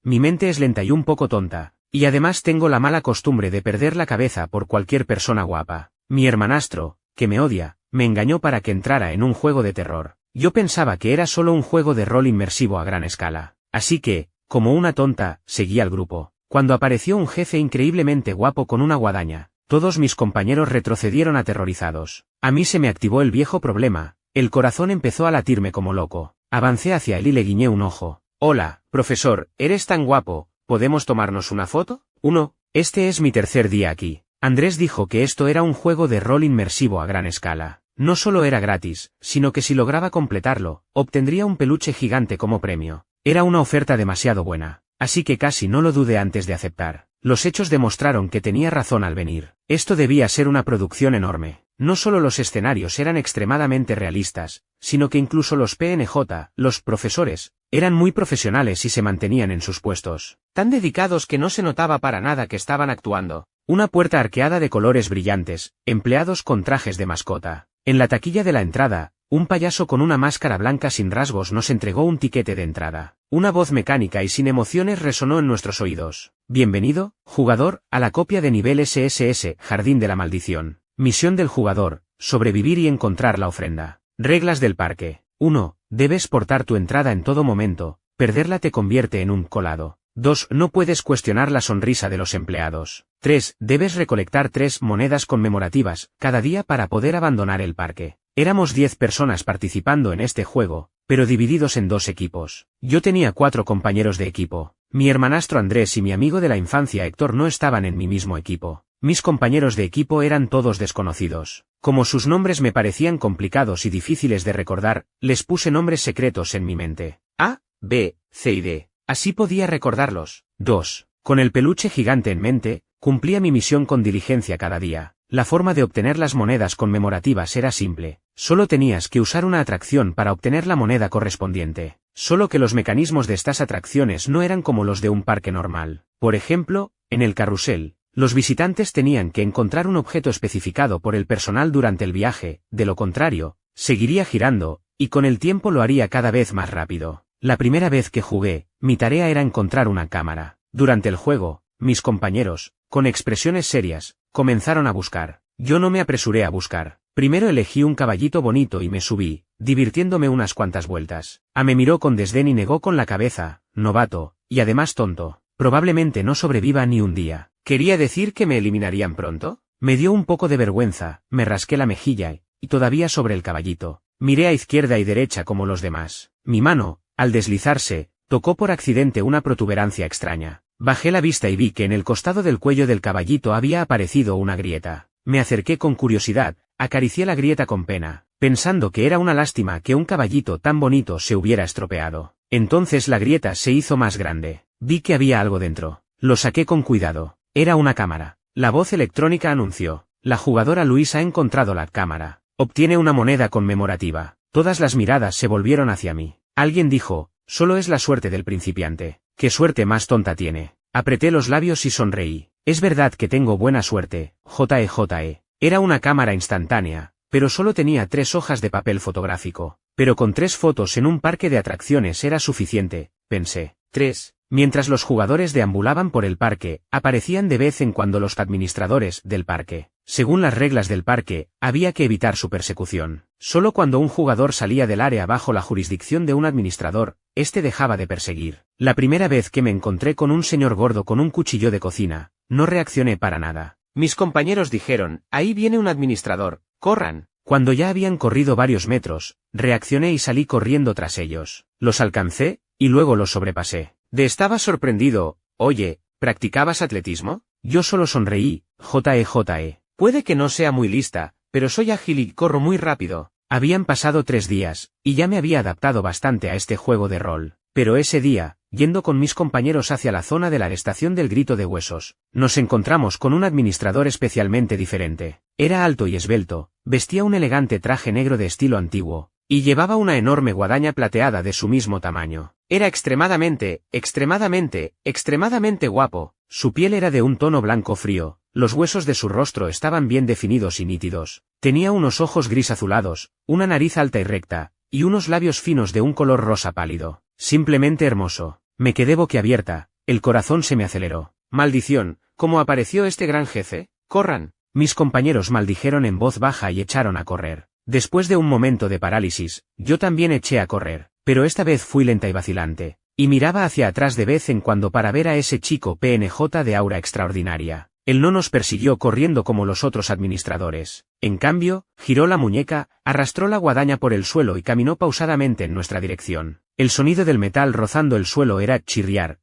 mi mente es lenta y un poco tonta, y además tengo la mala costumbre de perder la cabeza por cualquier persona guapa. Mi hermanastro, que me odia, me engañó para que entrara en un juego de terror. Yo pensaba que era solo un juego de rol inmersivo a gran escala. Así que, como una tonta, seguí al grupo. Cuando apareció un jefe increíblemente guapo con una guadaña, todos mis compañeros retrocedieron aterrorizados. A mí se me activó el viejo problema, el corazón empezó a latirme como loco. Avancé hacia él y le guiñé un ojo. Hola, profesor, ¿eres tan guapo? ¿Podemos tomarnos una foto? Este es mi tercer día aquí. Andrés dijo que esto era un juego de rol inmersivo a gran escala. No solo era gratis, sino que si lograba completarlo, obtendría un peluche gigante como premio. Era una oferta demasiado buena, así que casi no lo dudé antes de aceptar. Los hechos demostraron que tenía razón al venir. Esto debía ser una producción enorme. No solo los escenarios eran extremadamente realistas, sino que incluso los PNJ, los profesores, eran muy profesionales y se mantenían en sus puestos. Tan dedicados que no se notaba para nada que estaban actuando. Una puerta arqueada de colores brillantes, empleados con trajes de mascota. En la taquilla de la entrada, un payaso con una máscara blanca sin rasgos nos entregó un tiquete de entrada. Una voz mecánica y sin emociones resonó en nuestros oídos. Bienvenido, jugador, a la copia de nivel SSS, Jardín de la Maldición. Misión del jugador, sobrevivir y encontrar la ofrenda. Reglas del parque. 1. Debes portar tu entrada en todo momento, perderla te convierte en un colado. 2. No puedes cuestionar la sonrisa de los empleados. 3. Debes recolectar 3 monedas conmemorativas cada día para poder abandonar el parque. Éramos 10 personas participando en este juego, pero divididos en 2 equipos. Yo tenía 4 compañeros de equipo. Mi hermanastro Andrés y mi amigo de la infancia Héctor no estaban en mi mismo equipo. Mis compañeros de equipo eran todos desconocidos. Como sus nombres me parecían complicados y difíciles de recordar, les puse nombres secretos en mi mente. A, B, C y D. Así podía recordarlos. 2. Con el peluche gigante en mente, cumplía mi misión con diligencia cada día. La forma de obtener las monedas conmemorativas era simple. Solo tenías que usar una atracción para obtener la moneda correspondiente. Solo que los mecanismos de estas atracciones no eran como los de un parque normal. Por ejemplo, en el carrusel, los visitantes tenían que encontrar un objeto especificado por el personal durante el viaje, de lo contrario, seguiría girando, y con el tiempo lo haría cada vez más rápido. La primera vez que jugué, mi tarea era encontrar una cámara. Durante el juego, mis compañeros, con expresiones serias, comenzaron a buscar. Yo no me apresuré a buscar. Primero elegí un caballito bonito y me subí, divirtiéndome unas cuantas vueltas. A me miró con desdén y negó con la cabeza, novato, y además tonto. Probablemente no sobreviva ni un día. ¿Quería decir que me eliminarían pronto? Me dio un poco de vergüenza, me rasqué la mejilla, y todavía sobre el caballito. Miré a izquierda y derecha como los demás. Mi mano, al deslizarse, tocó por accidente una protuberancia extraña. Bajé la vista y vi que en el costado del cuello del caballito había aparecido una grieta. Me acerqué con curiosidad, acaricié la grieta con pena, pensando que era una lástima que un caballito tan bonito se hubiera estropeado. Entonces la grieta se hizo más grande. Vi que había algo dentro. Lo saqué con cuidado. Era una cámara. La voz electrónica anunció: la jugadora Luis ha encontrado la cámara. Obtiene una moneda conmemorativa. Todas las miradas se volvieron hacia mí. Alguien dijo: solo es la suerte del principiante. ¿Qué suerte más tonta tiene? Apreté los labios y sonreí. Es verdad que tengo buena suerte, JE. Era una cámara instantánea, pero solo tenía 3 hojas de papel fotográfico. Pero con 3 fotos en un parque de atracciones era suficiente, pensé. 3. Mientras los jugadores deambulaban por el parque, aparecían de vez en cuando los administradores del parque. Según las reglas del parque, había que evitar su persecución. Solo cuando un jugador salía del área bajo la jurisdicción de un administrador, este dejaba de perseguir. La primera vez que me encontré con un señor gordo con un cuchillo de cocina, no reaccioné para nada. Mis compañeros dijeron: ahí viene un administrador, corran. Cuando ya habían corrido varios metros, reaccioné y salí corriendo tras ellos. Los alcancé, y luego los sobrepasé. Estaba sorprendido. Oye, ¿practicabas atletismo? Yo solo sonreí. JE. Puede que no sea muy lista, pero soy ágil y corro muy rápido. Habían pasado 3 días, y ya me había adaptado bastante a este juego de rol. Pero ese día, yendo con mis compañeros hacia la zona de la estación del Grito de Huesos, nos encontramos con un administrador especialmente diferente. Era alto y esbelto, vestía un elegante traje negro de estilo antiguo, y llevaba una enorme guadaña plateada de su mismo tamaño. Era extremadamente guapo. Su piel era de un tono blanco frío, los huesos de su rostro estaban bien definidos y nítidos. Tenía unos ojos gris azulados, una nariz alta y recta, y unos labios finos de un color rosa pálido. Simplemente hermoso. Me quedé boquiabierta, el corazón se me aceleró. Maldición, ¿cómo apareció este gran jefe? ¡Corran! Mis compañeros maldijeron en voz baja y echaron a correr. Después de un momento de parálisis, yo también eché a correr, pero esta vez fui lenta y vacilante, y miraba hacia atrás de vez en cuando para ver a ese chico PNJ de aura extraordinaria. Él no nos persiguió corriendo como los otros administradores. En cambio, giró la muñeca, arrastró la guadaña por el suelo y caminó pausadamente en nuestra dirección. El sonido del metal rozando el suelo era chirriar,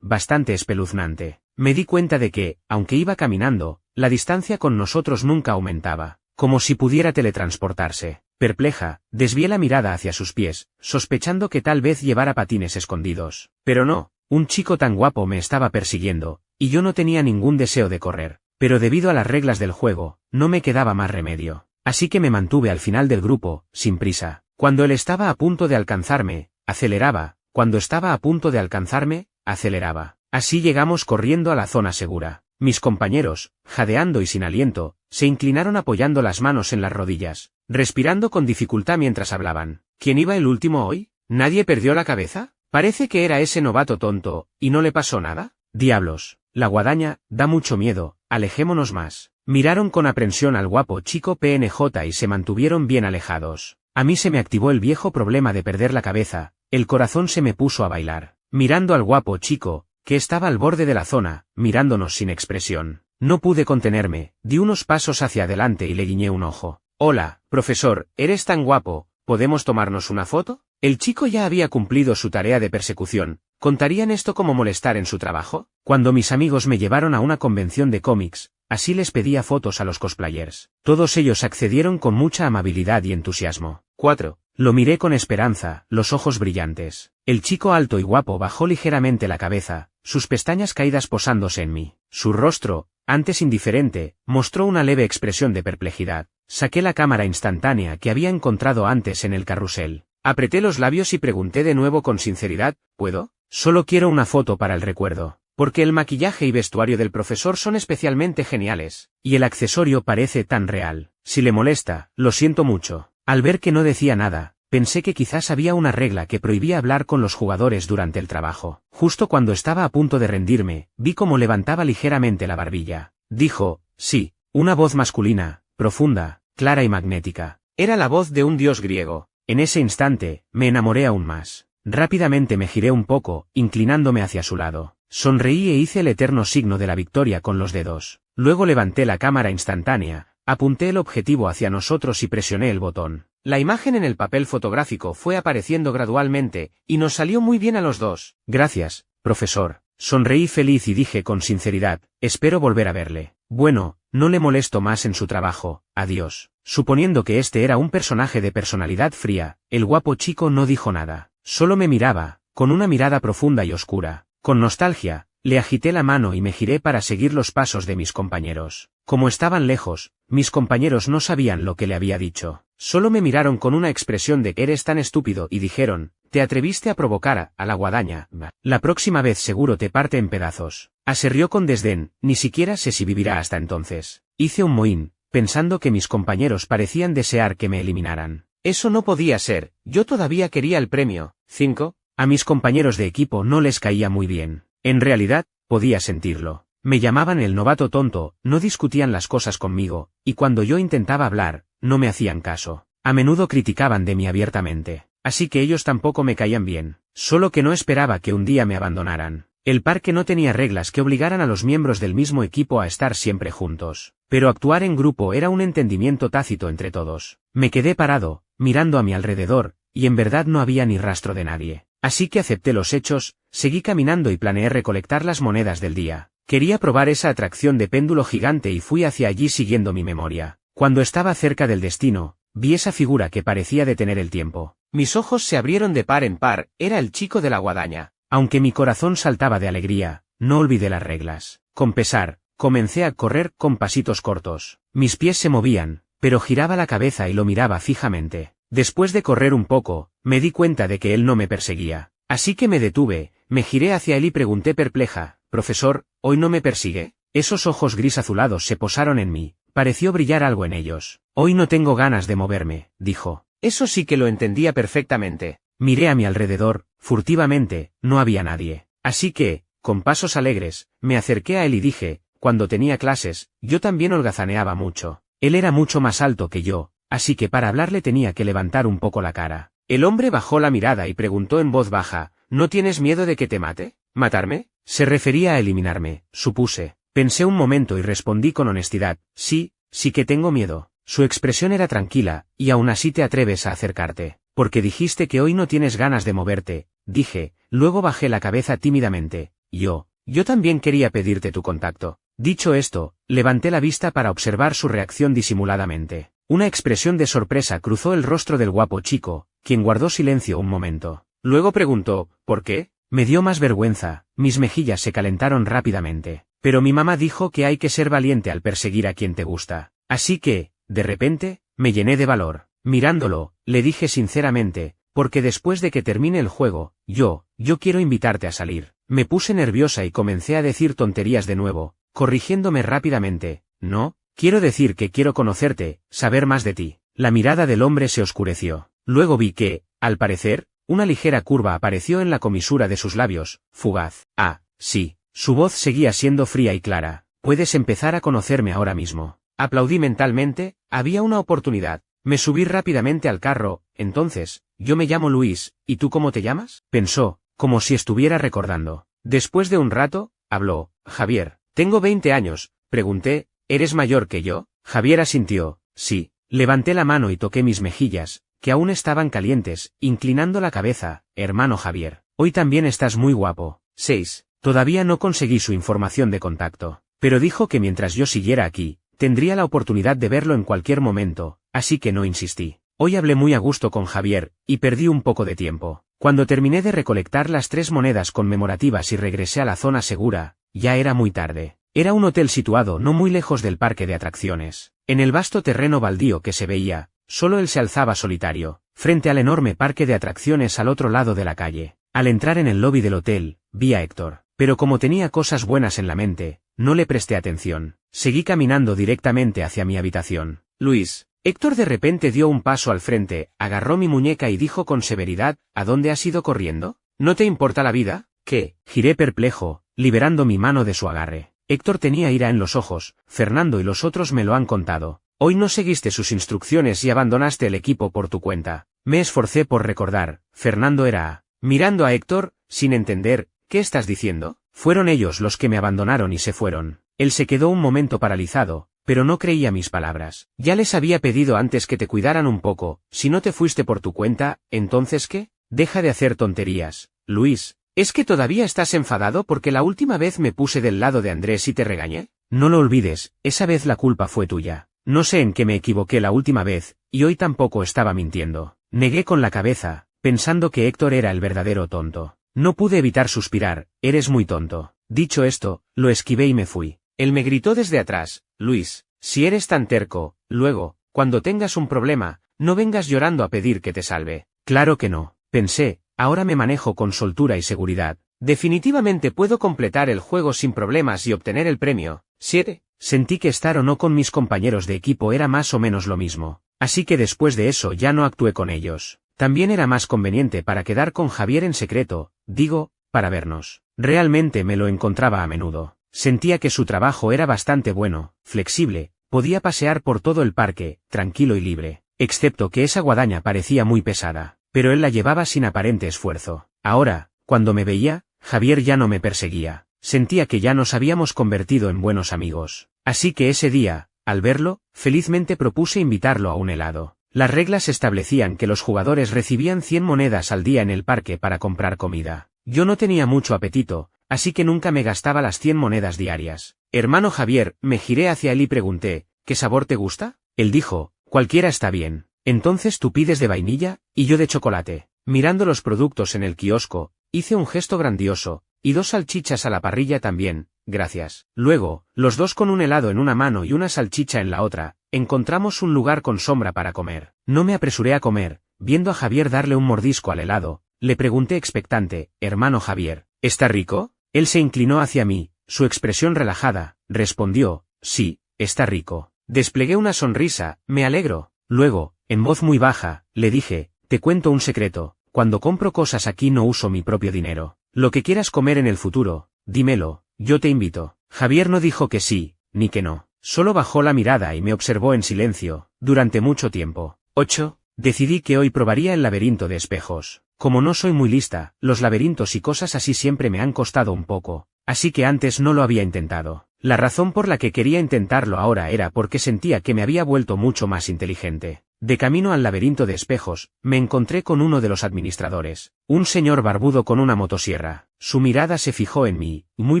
bastante espeluznante. Me di cuenta de que, aunque iba caminando, la distancia con nosotros nunca aumentaba, como si pudiera teletransportarse. Perpleja, desvié la mirada hacia sus pies, sospechando que tal vez llevara patines escondidos. Pero no, un chico tan guapo me estaba persiguiendo, y yo no tenía ningún deseo de correr. Pero debido a las reglas del juego, no me quedaba más remedio. Así que me mantuve al final del grupo, sin prisa. Cuando él estaba a punto de alcanzarme, aceleraba. Cuando estaba a punto de alcanzarme, aceleraba. Así llegamos corriendo a la zona segura. Mis compañeros, jadeando y sin aliento, se inclinaron apoyando las manos en las rodillas, respirando con dificultad mientras hablaban. ¿Quién iba el último hoy? ¿Nadie perdió la cabeza? Parece que era ese novato tonto, ¿y no le pasó nada? Diablos, la guadaña, da mucho miedo, alejémonos más. Miraron con aprensión al guapo chico PNJ y se mantuvieron bien alejados. A mí se me activó el viejo problema de perder la cabeza, el corazón se me puso a bailar. Mirando al guapo chico, que estaba al borde de la zona, mirándonos sin expresión. No pude contenerme, di unos pasos hacia adelante y le guiñé un ojo. Hola, profesor, ¿eres tan guapo? ¿Podemos tomarnos una foto? El chico ya había cumplido su tarea de persecución. ¿Contarían esto como molestar en su trabajo? Cuando mis amigos me llevaron a una convención de cómics, así les pedía fotos a los cosplayers. Todos ellos accedieron con mucha amabilidad y entusiasmo. 4. Lo miré con esperanza, los ojos brillantes. El chico alto y guapo bajó ligeramente la cabeza, sus pestañas caídas posándose en mí. Su rostro, antes indiferente, mostró una leve expresión de perplejidad. Saqué la cámara instantánea que había encontrado antes en el carrusel. Apreté los labios y pregunté de nuevo con sinceridad, ¿puedo? Solo quiero una foto para el recuerdo, porque el maquillaje y vestuario del profesor son especialmente geniales, y el accesorio parece tan real. Si le molesta, lo siento mucho. Al ver que no decía nada, pensé que quizás había una regla que prohibía hablar con los jugadores durante el trabajo. Justo cuando estaba a punto de rendirme, vi cómo levantaba ligeramente la barbilla. Dijo, sí, una voz masculina, profunda, clara y magnética. Era la voz de un dios griego. En ese instante, me enamoré aún más. Rápidamente me giré un poco, inclinándome hacia su lado. Sonreí e hice el eterno signo de la victoria con los dedos. Luego levanté la cámara instantánea, apunté el objetivo hacia nosotros y presioné el botón. La imagen en el papel fotográfico fue apareciendo gradualmente, y nos salió muy bien a los dos. Gracias, profesor. Sonreí feliz y dije con sinceridad, espero volver a verle. Bueno, no le molesto más en su trabajo, adiós. Suponiendo que este era un personaje de personalidad fría, el guapo chico no dijo nada. Solo me miraba, con una mirada profunda y oscura. Con nostalgia, le agité la mano y me giré para seguir los pasos de mis compañeros. Como estaban lejos, mis compañeros no sabían lo que le había dicho. Solo me miraron con una expresión de eres tan estúpido y dijeron, te atreviste a provocar a la guadaña. La próxima vez seguro te parte en pedazos. Se rió con desdén, ni siquiera sé si vivirá hasta entonces. Hice un mohín, pensando que mis compañeros parecían desear que me eliminaran. Eso no podía ser, yo todavía quería el premio. 5. A mis compañeros de equipo no les caía muy bien. En realidad, podía sentirlo. Me llamaban el novato tonto, no discutían las cosas conmigo, y cuando yo intentaba hablar, no me hacían caso. A menudo criticaban de mí abiertamente. Así que ellos tampoco me caían bien. Solo que no esperaba que un día me abandonaran. El parque no tenía reglas que obligaran a los miembros del mismo equipo a estar siempre juntos. Pero actuar en grupo era un entendimiento tácito entre todos. Me quedé parado, mirando a mi alrededor, y en verdad no había ni rastro de nadie. Así que acepté los hechos, seguí caminando y planeé recolectar las monedas del día. Quería probar esa atracción de péndulo gigante y fui hacia allí siguiendo mi memoria. Cuando estaba cerca del destino, vi esa figura que parecía detener el tiempo. Mis ojos se abrieron de par en par, era el chico de la guadaña. Aunque mi corazón saltaba de alegría, no olvidé las reglas. Con pesar, comencé a correr con pasitos cortos. Mis pies se movían, pero giraba la cabeza y lo miraba fijamente. Después de correr un poco, me di cuenta de que él no me perseguía. Así que me detuve, me giré hacia él y pregunté perpleja, «Profesor, ¿hoy no me persigue?» Esos ojos gris azulados se posaron en mí, pareció brillar algo en ellos. «Hoy no tengo ganas de moverme», dijo. Eso sí que lo entendía perfectamente. Miré a mi alrededor, furtivamente, no había nadie. Así que, Con pasos alegres, me acerqué a él y dije, cuando tenía clases, yo también holgazaneaba mucho. Él era mucho más alto que yo, así que para hablarle tenía que levantar un poco la cara. El hombre bajó la mirada y preguntó en voz baja, ¿no tienes miedo de que te mate? ¿Matarme? Se refería a eliminarme, supuse. Pensé un momento y respondí con honestidad, sí que tengo miedo. Su expresión era tranquila, y aún así te atreves a acercarte, porque dijiste que hoy no tienes ganas de moverte, dije, luego bajé la cabeza tímidamente. Yo también quería pedirte tu contacto. Dicho esto, levanté la vista para observar su reacción disimuladamente. Una expresión de sorpresa cruzó el rostro del guapo chico, quien guardó silencio un momento. Luego preguntó, ¿por qué? Me dio más vergüenza, mis mejillas se calentaron rápidamente. Pero mi mamá dijo que hay que ser valiente al perseguir a quien te gusta. Así que, de repente, me llené de valor. Mirándolo, le dije sinceramente, porque después de que termine el juego, yo quiero invitarte a salir. Me puse nerviosa y comencé a decir tonterías de nuevo, corrigiéndome rápidamente. No, quiero decir que quiero conocerte, saber más de ti. La mirada del hombre se oscureció. Luego vi que, al parecer, una ligera curva apareció en la comisura de sus labios, fugaz. Ah, sí. Su voz seguía siendo fría y clara. Puedes empezar a conocerme ahora mismo. Aplaudí mentalmente, había una oportunidad. Me subí rápidamente al carro. Entonces, yo me llamo Luis, ¿y tú cómo te llamas? Pensó, como si estuviera recordando. Después de un rato, habló, Javier. Tengo 20 años, pregunté, ¿eres mayor que yo? Javier asintió, sí. Levanté la mano y toqué mis mejillas, que aún estaban calientes, inclinando la cabeza. Hermano Javier, hoy también estás muy guapo. 6. Todavía no conseguí su información de contacto, pero dijo que mientras yo siguiera aquí, tendría la oportunidad de verlo en cualquier momento, así que no insistí. Hoy hablé muy a gusto con Javier, y perdí un poco de tiempo. Cuando terminé de recolectar las 3 monedas conmemorativas y regresé a la zona segura, ya era muy tarde. Era un hotel situado no muy lejos del parque de atracciones. En el vasto terreno baldío que se veía, solo él se alzaba solitario, frente al enorme parque de atracciones al otro lado de la calle. Al entrar en el lobby del hotel, vi a Héctor. Pero como tenía cosas buenas en la mente, no le presté atención. Seguí caminando directamente hacia mi habitación. Luis. Héctor de repente dio un paso al frente, agarró mi muñeca y dijo con severidad, ¿a dónde has ido corriendo? ¿No te importa la vida? ¿Qué? Giré perplejo, liberando mi mano de su agarre. Héctor tenía ira en los ojos, Fernando y los otros me lo han contado. Hoy no seguiste sus instrucciones y abandonaste el equipo por tu cuenta. Me esforcé por recordar, Fernando era... Mirando a Héctor, sin entender, ¿qué estás diciendo? Fueron ellos los que me abandonaron y se fueron. Él se quedó un momento paralizado, pero no creía mis palabras. Ya les había pedido antes que te cuidaran un poco, si no te fuiste por tu cuenta, ¿entonces qué? Deja de hacer tonterías, Luis. ¿Es que todavía estás enfadado porque la última vez me puse del lado de Andrés y te regañé? No lo olvides, esa vez la culpa fue tuya. No sé en qué me equivoqué la última vez, y hoy tampoco estaba mintiendo. Negué con la cabeza, pensando que Héctor era el verdadero tonto. No pude evitar suspirar, eres muy tonto. Dicho esto, lo esquivé y me fui. Él me gritó desde atrás, Luis, si eres tan terco, luego, cuando tengas un problema, no vengas llorando a pedir que te salve. Claro que no, pensé, ahora me manejo con soltura y seguridad. Definitivamente puedo completar el juego sin problemas y obtener el premio. 7. Sentí que estar o no con mis compañeros de equipo era más o menos lo mismo, así que después de eso ya no actué con ellos. También era más conveniente para quedar con Javier en secreto, digo, para vernos. Realmente me lo encontraba a menudo. Sentía que su trabajo era bastante bueno, flexible, podía pasear por todo el parque, tranquilo y libre, excepto que esa guadaña parecía muy pesada, pero él la llevaba sin aparente esfuerzo. Ahora, cuando me veía, Javier ya no me perseguía. Sentía que ya nos habíamos convertido en buenos amigos. Así que ese día, al verlo, felizmente propuse invitarlo a un helado. Las reglas establecían que los jugadores recibían 100 monedas al día en el parque para comprar comida. Yo no tenía mucho apetito, así que nunca me gastaba las 100 monedas diarias. Hermano Javier, me giré hacia él y pregunté, ¿qué sabor te gusta? Él dijo, cualquiera está bien. Entonces tú pides de vainilla, y yo de chocolate. Mirando los productos en el kiosco, hice un gesto grandioso, y 2 salchichas a la parrilla también, gracias. Luego, los dos con un helado en una mano y una salchicha en la otra, encontramos un lugar con sombra para comer. No me apresuré a comer, viendo a Javier darle un mordisco al helado, le pregunté expectante, hermano Javier, ¿está rico? Él se inclinó hacia mí, su expresión relajada, respondió, sí, está rico. Desplegué una sonrisa, me alegro. Luego, en voz muy baja, le dije, te cuento un secreto, cuando compro cosas aquí no uso mi propio dinero. Lo que quieras comer en el futuro, dímelo, yo te invito. Javier no dijo que sí, ni que no. Solo bajó la mirada y me observó en silencio, durante mucho tiempo. 8. Decidí que hoy probaría el laberinto de espejos. Como no soy muy lista, los laberintos y cosas así siempre me han costado un poco, así que antes no lo había intentado. La razón por la que quería intentarlo ahora era porque sentía que me había vuelto mucho más inteligente. De camino al laberinto de espejos, me encontré con uno de los administradores, un señor barbudo con una motosierra. Su mirada se fijó en mí, muy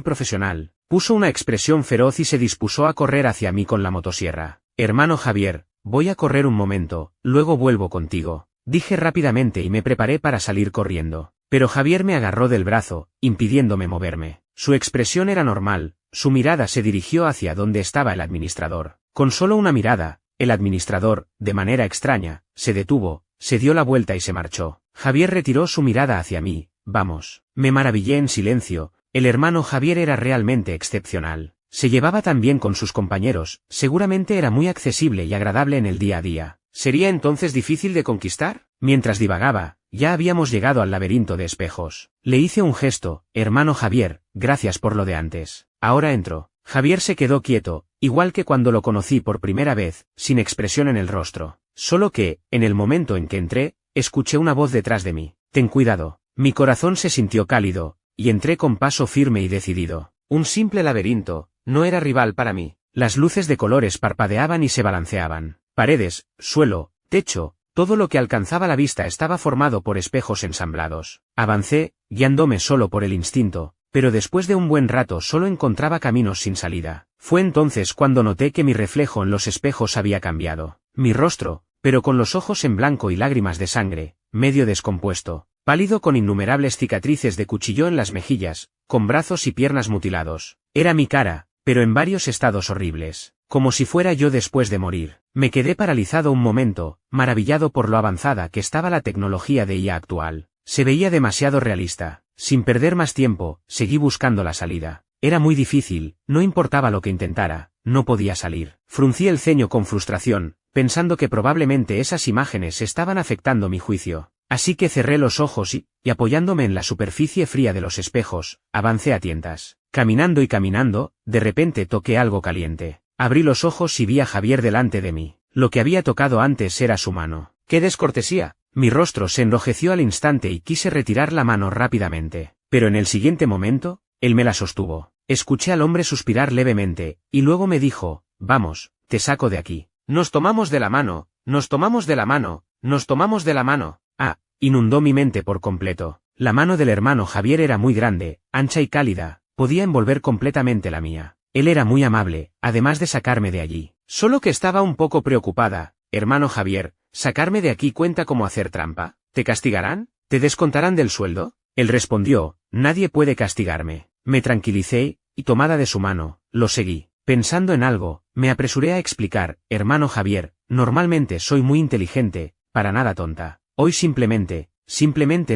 profesional, puso una expresión feroz y se dispuso a correr hacia mí con la motosierra. Hermano Javier, voy a correr un momento, luego vuelvo contigo, dije rápidamente y me preparé para salir corriendo. Pero Javier me agarró del brazo, impidiéndome moverme. Su expresión era normal, su mirada se dirigió hacia donde estaba el administrador. Con solo una mirada, el administrador, de manera extraña, se detuvo, se dio la vuelta y se marchó. Javier retiró su mirada hacia mí. Vamos. Me maravillé en silencio. El hermano Javier era realmente excepcional. Se llevaba tan bien con sus compañeros, seguramente era muy accesible y agradable en el día a día. ¿Sería entonces difícil de conquistar? Mientras divagaba, ya habíamos llegado al laberinto de espejos. Le hice un gesto, hermano Javier, gracias por lo de antes. Ahora entro. Javier se quedó quieto, igual que cuando lo conocí por primera vez, sin expresión en el rostro. Solo que, en el momento en que entré, escuché una voz detrás de mí. Ten cuidado. Mi corazón se sintió cálido, y entré con paso firme y decidido. Un simple laberinto, no era rival para mí. Las luces de colores parpadeaban y se balanceaban. Paredes, suelo, techo, todo lo que alcanzaba la vista estaba formado por espejos ensamblados. Avancé, guiándome solo por el instinto, pero después de un buen rato solo encontraba caminos sin salida. Fue entonces cuando noté que mi reflejo en los espejos había cambiado. Mi rostro, pero con los ojos en blanco y lágrimas de sangre, medio descompuesto, pálido con innumerables cicatrices de cuchillo en las mejillas, con brazos y piernas mutilados. Era mi cara, pero en varios estados horribles, como si fuera yo después de morir. Me quedé paralizado un momento, maravillado por lo avanzada que estaba la tecnología de IA actual. Se veía demasiado realista. Sin perder más tiempo, seguí buscando la salida. Era muy difícil, no importaba lo que intentara, no podía salir. Fruncí el ceño con frustración, pensando que probablemente esas imágenes estaban afectando mi juicio. Así que cerré los ojos y apoyándome en la superficie fría de los espejos, avancé a tientas. Caminando y caminando, de repente toqué algo caliente. Abrí los ojos y vi a Javier delante de mí. Lo que había tocado antes era su mano. ¡Qué descortesía! Mi rostro se enrojeció al instante y quise retirar la mano rápidamente. Pero en el siguiente momento, él me la sostuvo. Escuché al hombre suspirar levemente, y luego me dijo, vamos, te saco de aquí. Nos tomamos de la mano, nos tomamos de la mano, nos tomamos de la mano. Ah, inundó mi mente por completo. La mano del hermano Javier era muy grande, ancha y cálida, podía envolver completamente la mía. Él era muy amable, además de sacarme de allí. Solo que estaba un poco preocupada. Hermano Javier, ¿sacarme de aquí cuenta como hacer trampa? ¿Te castigarán? ¿Te descontarán del sueldo? Él respondió, nadie puede castigarme. Me tranquilicé, y tomada de su mano, lo seguí. Pensando en algo, me apresuré a explicar, hermano Javier, normalmente soy muy inteligente, para nada tonta. Hoy simplemente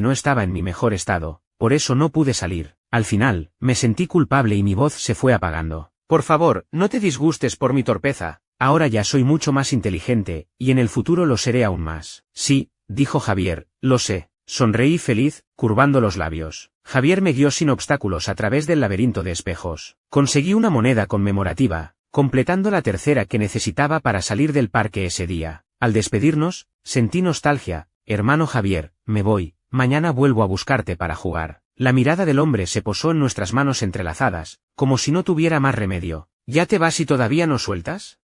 no estaba en mi mejor estado, por eso no pude salir. Al final, me sentí culpable y mi voz se fue apagando. Por favor, no te disgustes por mi torpeza. Ahora ya soy mucho más inteligente, y en el futuro lo seré aún más. Sí, dijo Javier, lo sé. Sonreí feliz, curvando los labios. Javier me guió sin obstáculos a través del laberinto de espejos. Conseguí una moneda conmemorativa, completando la tercera que necesitaba para salir del parque ese día. Al despedirnos, sentí nostalgia. Hermano Javier, me voy, mañana vuelvo a buscarte para jugar. La mirada del hombre se posó en nuestras manos entrelazadas, como si no tuviera más remedio. ¿Ya te vas y todavía no sueltas?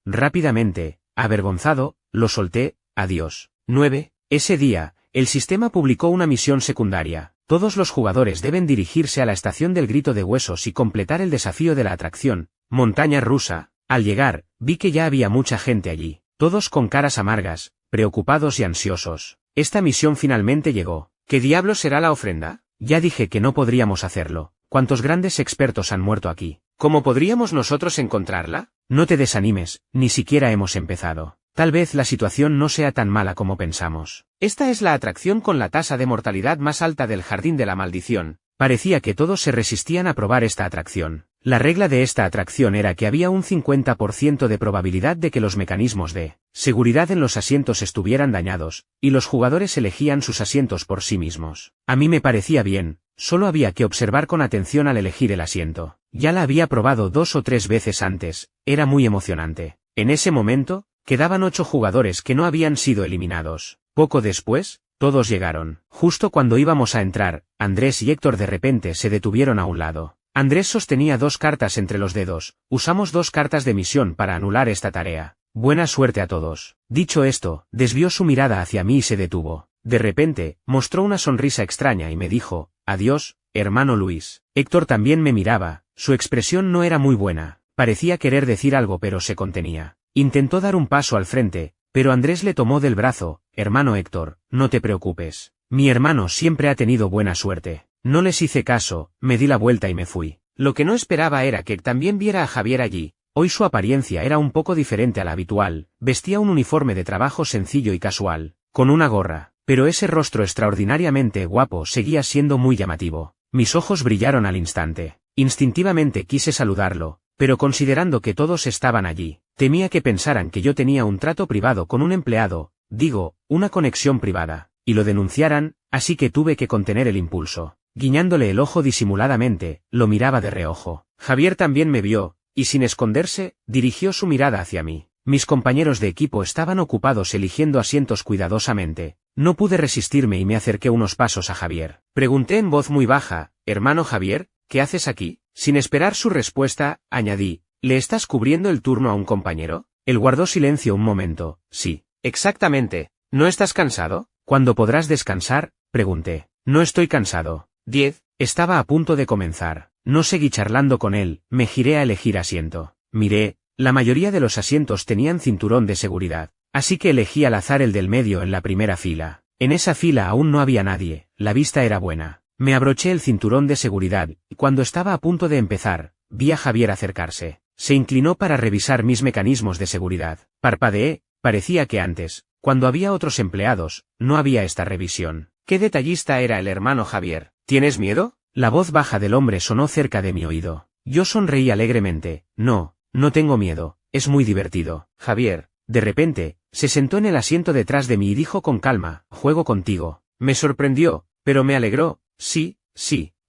Rápidamente, avergonzado, lo solté, adiós. 9. Ese día, el sistema publicó una misión secundaria. Todos los jugadores deben dirigirse a la estación del Grito de Huesos y completar el desafío de la atracción, montaña rusa. Al llegar, vi que ya había mucha gente allí, todos con caras amargas, preocupados y ansiosos. Esta misión finalmente llegó. ¿Qué diablos será la ofrenda? Ya dije que no podríamos hacerlo. ¿Cuántos grandes expertos han muerto aquí? ¿Cómo podríamos nosotros encontrarla? No te desanimes, ni siquiera hemos empezado. Tal vez la situación no sea tan mala como pensamos. Esta es la atracción con la tasa de mortalidad más alta del Jardín de la Maldición. Parecía que todos se resistían a probar esta atracción. La regla de esta atracción era que había un 50% de probabilidad de que los mecanismos de seguridad en los asientos estuvieran dañados, y los jugadores elegían sus asientos por sí mismos. A mí me parecía bien, solo había que observar con atención al elegir el asiento. Ya la había probado 2 o 3 veces antes, era muy emocionante. En ese momento, quedaban 8 jugadores que no habían sido eliminados. Poco después, todos llegaron. Justo cuando íbamos a entrar, Andrés y Héctor de repente se detuvieron a un lado. Andrés sostenía 2 cartas entre los dedos. Usamos 2 cartas de misión para anular esta tarea. Buena suerte a todos. Dicho esto, desvió su mirada hacia mí y se detuvo. De repente, mostró una sonrisa extraña y me dijo, adiós, hermano Luis. Héctor también me miraba, su expresión no era muy buena, parecía querer decir algo pero se contenía. Intentó dar un paso al frente, pero Andrés le tomó del brazo, hermano Héctor, no te preocupes. Mi hermano siempre ha tenido buena suerte. No les hice caso, me di la vuelta y me fui. Lo que no esperaba era que también viera a Javier allí. Hoy su apariencia era un poco diferente a la habitual, vestía un uniforme de trabajo sencillo y casual, con una gorra, pero ese rostro extraordinariamente guapo seguía siendo muy llamativo. Mis ojos brillaron al instante. Instintivamente quise saludarlo, pero considerando que todos estaban allí, temía que pensaran que yo tenía un trato privado con un empleado, digo, una conexión privada, y lo denunciaran, así que tuve que contener el impulso. Guiñándole el ojo disimuladamente, lo miraba de reojo. Javier también me vio, y sin esconderse, dirigió su mirada hacia mí. Mis compañeros de equipo estaban ocupados eligiendo asientos cuidadosamente. No pude resistirme y me acerqué unos pasos a Javier. Pregunté en voz muy baja, hermano Javier, ¿qué haces aquí? Sin esperar su respuesta, añadí, ¿le estás cubriendo el turno a un compañero? Él guardó silencio un momento. Sí. Exactamente. ¿No estás cansado? ¿Cuándo podrás descansar? Pregunté. No estoy cansado. 10. Estaba a punto de comenzar. No seguí charlando con él, me giré a elegir asiento. Miré, la mayoría de los asientos tenían cinturón de seguridad, así que elegí al azar el del medio en la primera fila. En esa fila aún no había nadie, la vista era buena. Me abroché el cinturón de seguridad, y cuando estaba a punto de empezar, vi a Javier acercarse. Se inclinó para revisar mis mecanismos de seguridad. Parpadeé, parecía que antes, cuando había otros empleados, no había esta revisión. ¿Qué detallista era el hermano Javier? ¿Tienes miedo? La voz baja del hombre sonó cerca de mi oído. Yo sonreí alegremente. No tengo miedo, es muy divertido. Javier, de repente, se sentó en el asiento detrás de mí y dijo con calma, juego contigo. Me sorprendió, pero me alegró. Sí.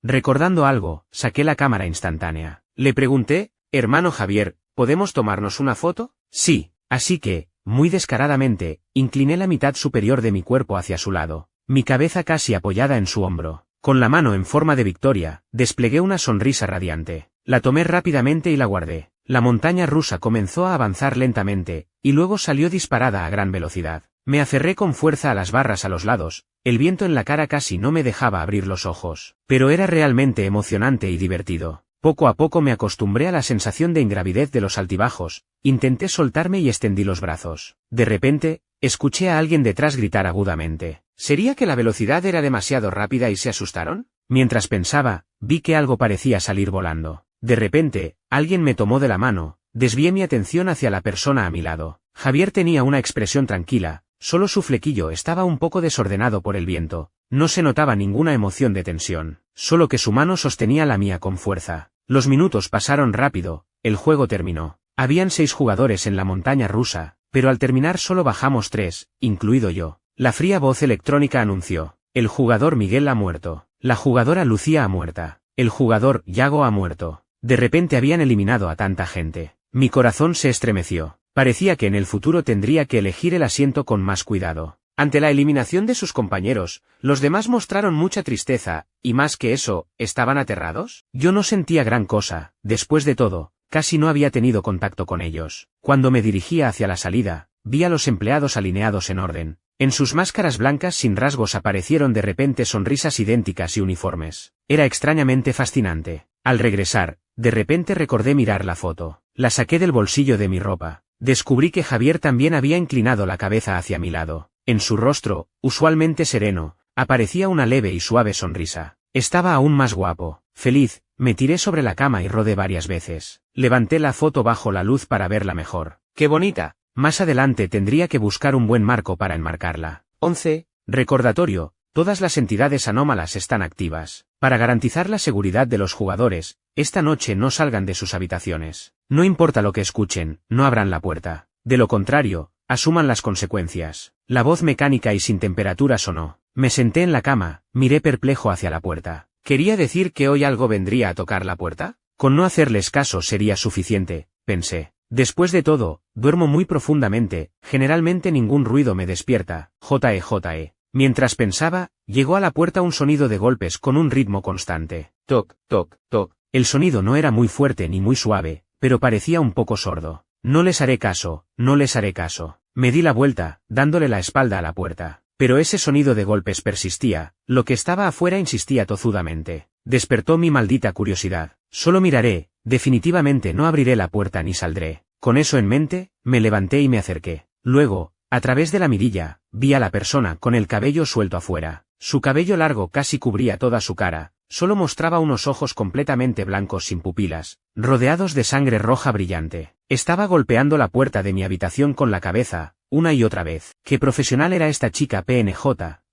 Recordando algo, saqué la cámara instantánea. Le pregunté, hermano Javier, ¿podemos tomarnos una foto? Sí, así que, muy descaradamente, incliné la mitad superior de mi cuerpo hacia su lado, mi cabeza casi apoyada en su hombro. Con la mano en forma de victoria, desplegué una sonrisa radiante. La tomé rápidamente y la guardé. La montaña rusa comenzó a avanzar lentamente, y luego salió disparada a gran velocidad. Me aferré con fuerza a las barras a los lados, el viento en la cara casi no me dejaba abrir los ojos. Pero era realmente emocionante y divertido. Poco a poco me acostumbré a la sensación de ingravidez de los altibajos, intenté soltarme y extendí los brazos. De repente, escuché a alguien detrás gritar agudamente. ¿Sería que la velocidad era demasiado rápida y se asustaron? Mientras pensaba, vi que algo parecía salir volando. De repente, alguien me tomó de la mano, desvié mi atención hacia la persona a mi lado. Javier tenía una expresión tranquila, solo su flequillo estaba un poco desordenado por el viento. No se notaba ninguna emoción de tensión, solo que su mano sostenía la mía con fuerza. Los minutos pasaron rápido, el juego terminó. Habían 6 jugadores en la montaña rusa, pero al terminar solo bajamos 3, incluido yo. La fría voz electrónica anunció, el jugador Miguel ha muerto, la jugadora Lucía ha muerta, el jugador Yago ha muerto. De repente habían eliminado a tanta gente. Mi corazón se estremeció. Parecía que en el futuro tendría que elegir el asiento con más cuidado. Ante la eliminación de sus compañeros, los demás mostraron mucha tristeza, y más que eso, ¿estaban aterrados? Yo no sentía gran cosa, después de todo, casi no había tenido contacto con ellos. Cuando me dirigía hacia la salida, vi a los empleados alineados en orden. En sus máscaras blancas sin rasgos aparecieron de repente sonrisas idénticas y uniformes. Era extrañamente fascinante. Al regresar, de repente recordé mirar la foto. La saqué del bolsillo de mi ropa. Descubrí que Javier también había inclinado la cabeza hacia mi lado. En su rostro, usualmente sereno, aparecía una leve y suave sonrisa. Estaba aún más guapo. Feliz, me tiré sobre la cama y rodé varias veces. Levanté la foto bajo la luz para verla mejor. ¡Qué bonita! Más adelante tendría que buscar un buen marco para enmarcarla. 11. Recordatorio, todas las entidades anómalas están activas. Para garantizar la seguridad de los jugadores, esta noche no salgan de sus habitaciones. No importa lo que escuchen, no abran la puerta. De lo contrario, asuman las consecuencias. La voz mecánica y sin temperatura sonó. Me senté en la cama, miré perplejo hacia la puerta. ¿Quería decir que hoy algo vendría a tocar la puerta? Con no hacerles caso sería suficiente, pensé. Después de todo, duermo muy profundamente, generalmente ningún ruido me despierta, JE. Mientras pensaba, llegó a la puerta un sonido de golpes con un ritmo constante. Toc, toc, toc. El sonido no era muy fuerte ni muy suave, pero parecía un poco sordo. No les haré caso, no les haré caso. Me di la vuelta, dándole la espalda a la puerta. Pero ese sonido de golpes persistía, lo que estaba afuera insistía tozudamente. Despertó mi maldita curiosidad. Solo miraré, definitivamente no abriré la puerta ni saldré. Con eso en mente, me levanté y me acerqué. Luego, a través de la mirilla, vi a la persona con el cabello suelto afuera. Su cabello largo casi cubría toda su cara, solo mostraba unos ojos completamente blancos sin pupilas, rodeados de sangre roja brillante. Estaba golpeando la puerta de mi habitación con la cabeza, una y otra vez. Qué profesional era esta chica PNJ,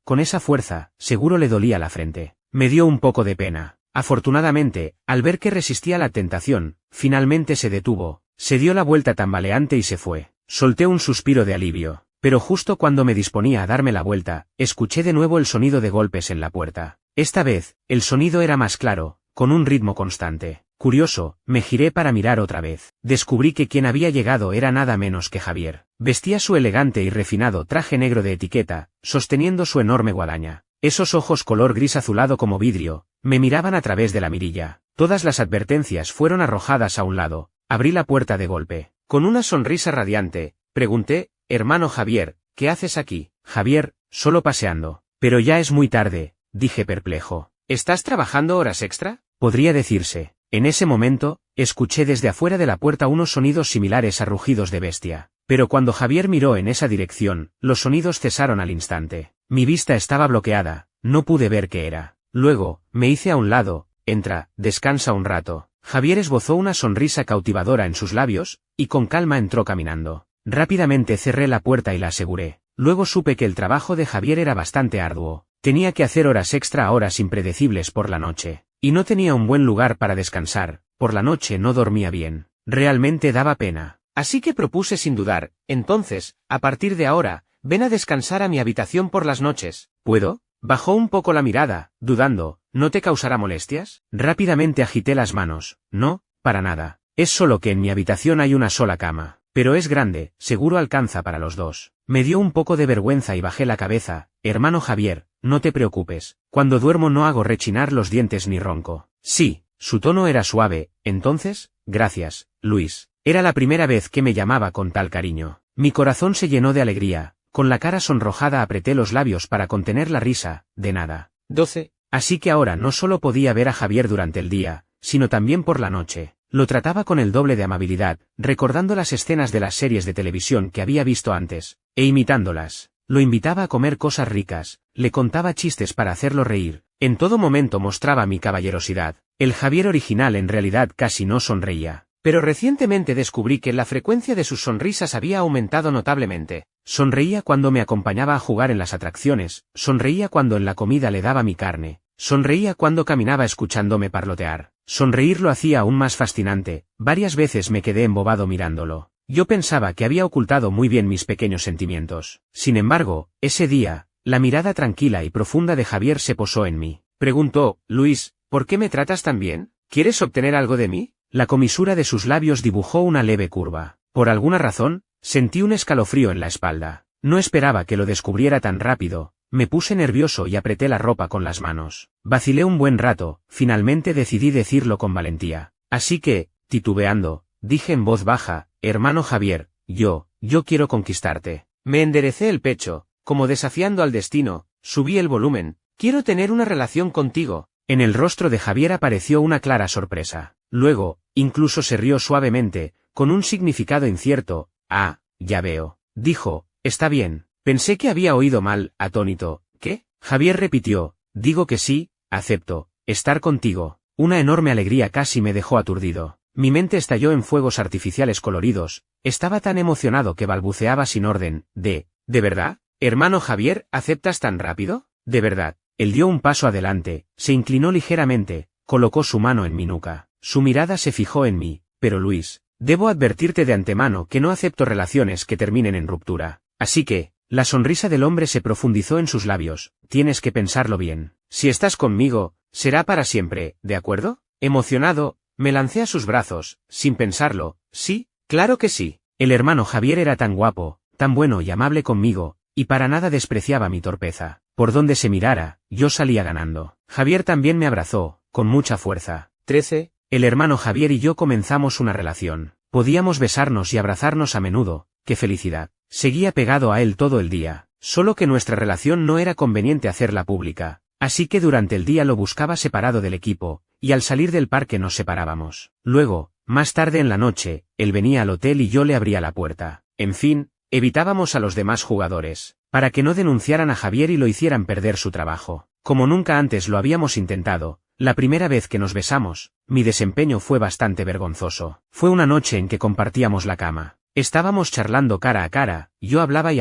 con esa fuerza, seguro le dolía la frente. Me dio un poco de pena. Afortunadamente, al ver que resistía la tentación, finalmente se detuvo, se dio la vuelta tambaleante y se fue. Solté un suspiro de alivio. Pero justo cuando me disponía a darme la vuelta, escuché de nuevo el sonido de golpes en la puerta. Esta vez, el sonido era más claro, con un ritmo constante. Curioso, me giré para mirar otra vez. Descubrí que quien había llegado era nada menos que Javier. Vestía su elegante y refinado traje negro de etiqueta, sosteniendo su enorme guadaña. Esos ojos color gris azulado como vidrio, me miraban a través de la mirilla. Todas las advertencias fueron arrojadas a un lado. Abrí la puerta de golpe. Con una sonrisa radiante, pregunté: «Hermano Javier, ¿qué haces aquí?» «Javier, solo paseando». «Pero ya es muy tarde», dije perplejo. «¿Estás trabajando horas extra?» Podría decirse. En ese momento, escuché desde afuera de la puerta unos sonidos similares a rugidos de bestia. Pero cuando Javier miró en esa dirección, los sonidos cesaron al instante. Mi vista estaba bloqueada, no pude ver qué era. Luego, me hice a un lado. «Entra, descansa un rato». Javier esbozó una sonrisa cautivadora en sus labios, y con calma entró caminando. Rápidamente cerré la puerta y la aseguré. Luego supe que el trabajo de Javier era bastante arduo. Tenía que hacer horas extra a horas impredecibles por la noche. Y no tenía un buen lugar para descansar. Por la noche no dormía bien. Realmente daba pena. Así que propuse sin dudar: «Entonces, a partir de ahora, ven a descansar a mi habitación por las noches». «¿Puedo?» Bajó un poco la mirada, dudando. «¿No te causará molestias?» Rápidamente agité las manos. «No, para nada. Es solo que en mi habitación hay una sola cama. Pero es grande, seguro alcanza para los dos». Me dio un poco de vergüenza y bajé la cabeza. «Hermano Javier, no te preocupes. Cuando duermo no hago rechinar los dientes ni ronco». «Sí». Su tono era suave. «Entonces, gracias, Luis». Era la primera vez que me llamaba con tal cariño. Mi corazón se llenó de alegría. Con la cara sonrojada apreté los labios para contener la risa. «De nada». 12. Así que ahora no solo podía ver a Javier durante el día, sino también por la noche. Lo trataba con el doble de amabilidad, recordando las escenas de las series de televisión que había visto antes, e imitándolas. Lo invitaba a comer cosas ricas, le contaba chistes para hacerlo reír. En todo momento mostraba mi caballerosidad. El Javier original en realidad casi no sonreía. Pero recientemente descubrí que la frecuencia de sus sonrisas había aumentado notablemente. Sonreía cuando me acompañaba a jugar en las atracciones, sonreía cuando en la comida le daba mi carne, sonreía cuando caminaba escuchándome parlotear. Sonreír lo hacía aún más fascinante. Varias veces me quedé embobado mirándolo. Yo pensaba que había ocultado muy bien mis pequeños sentimientos. Sin embargo, ese día, la mirada tranquila y profunda de Javier se posó en mí. Preguntó: «Luis, ¿por qué me tratas tan bien? ¿Quieres obtener algo de mí?» La comisura de sus labios dibujó una leve curva. Por alguna razón, sentí un escalofrío en la espalda. No esperaba que lo descubriera tan rápido. Me puse nervioso y apreté la ropa con las manos. Vacilé un buen rato, finalmente decidí decirlo con valentía. Así que, titubeando, dije en voz baja: «Hermano Javier, yo quiero conquistarte». Me enderecé el pecho, como desafiando al destino, subí el volumen. «Quiero tener una relación contigo». En el rostro de Javier apareció una clara sorpresa. Luego, incluso se rió suavemente, con un significado incierto. «Ah, ya veo», dijo. «Está bien». Pensé que había oído mal, atónito. «¿Qué?» Javier repitió. «Digo que sí, acepto estar contigo». Una enorme alegría casi me dejó aturdido. Mi mente estalló en fuegos artificiales coloridos. Estaba tan emocionado que balbuceaba sin orden. ¿De verdad? Hermano Javier, ¿aceptas tan rápido? ¿De verdad?» Él dio un paso adelante, se inclinó ligeramente, colocó su mano en mi nuca. Su mirada se fijó en mí. «Pero Luis, debo advertirte de antemano que no acepto relaciones que terminen en ruptura. Así que...». La sonrisa del hombre se profundizó en sus labios. «Tienes que pensarlo bien. Si estás conmigo, Será para siempre, ¿de acuerdo? Emocionado, me lancé a sus brazos, sin pensarlo. Sí, claro que sí. El hermano Javier era tan guapo, tan bueno y amable conmigo, y para nada despreciaba mi torpeza. Por donde se mirara, yo salía ganando. Javier también me abrazó, con mucha fuerza. 13. El hermano Javier y yo comenzamos una relación. Podíamos besarnos y abrazarnos a menudo. ¡Qué felicidad! Seguía pegado a él todo el día, solo que nuestra relación no era conveniente hacerla pública, así que durante el día lo buscaba separado del equipo, y al salir del parque nos separábamos. Luego, más tarde en la noche, él venía al hotel y yo le abría la puerta. En fin, evitábamos a los demás jugadores, para que no denunciaran a Javier y lo hicieran perder su trabajo. Como nunca antes lo habíamos intentado, la primera vez que nos besamos, mi desempeño fue bastante vergonzoso. Fue una noche en que compartíamos la cama. Estábamos charlando cara a cara, yo hablaba,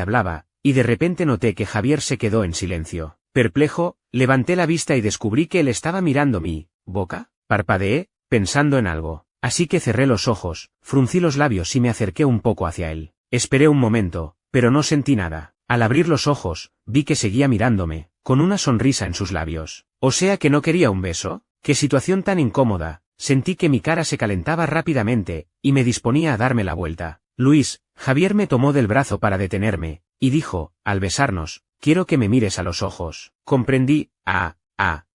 y de repente noté que Javier se quedó en silencio. Perplejo, levanté la vista y descubrí que él estaba mirando mi boca. Parpadeé, pensando en algo, así que cerré los ojos, fruncí los labios y me acerqué un poco hacia él. Esperé un momento, pero no sentí nada. Al abrir los ojos, vi que seguía mirándome, con una sonrisa en sus labios. O sea que no quería un beso. ¡Qué situación tan incómoda! Sentí que mi cara se calentaba rápidamente, y me disponía a darme la vuelta. Luis, Javier me tomó del brazo para detenerme, y dijo, al besarnos, quiero que me mires a los ojos. Comprendí.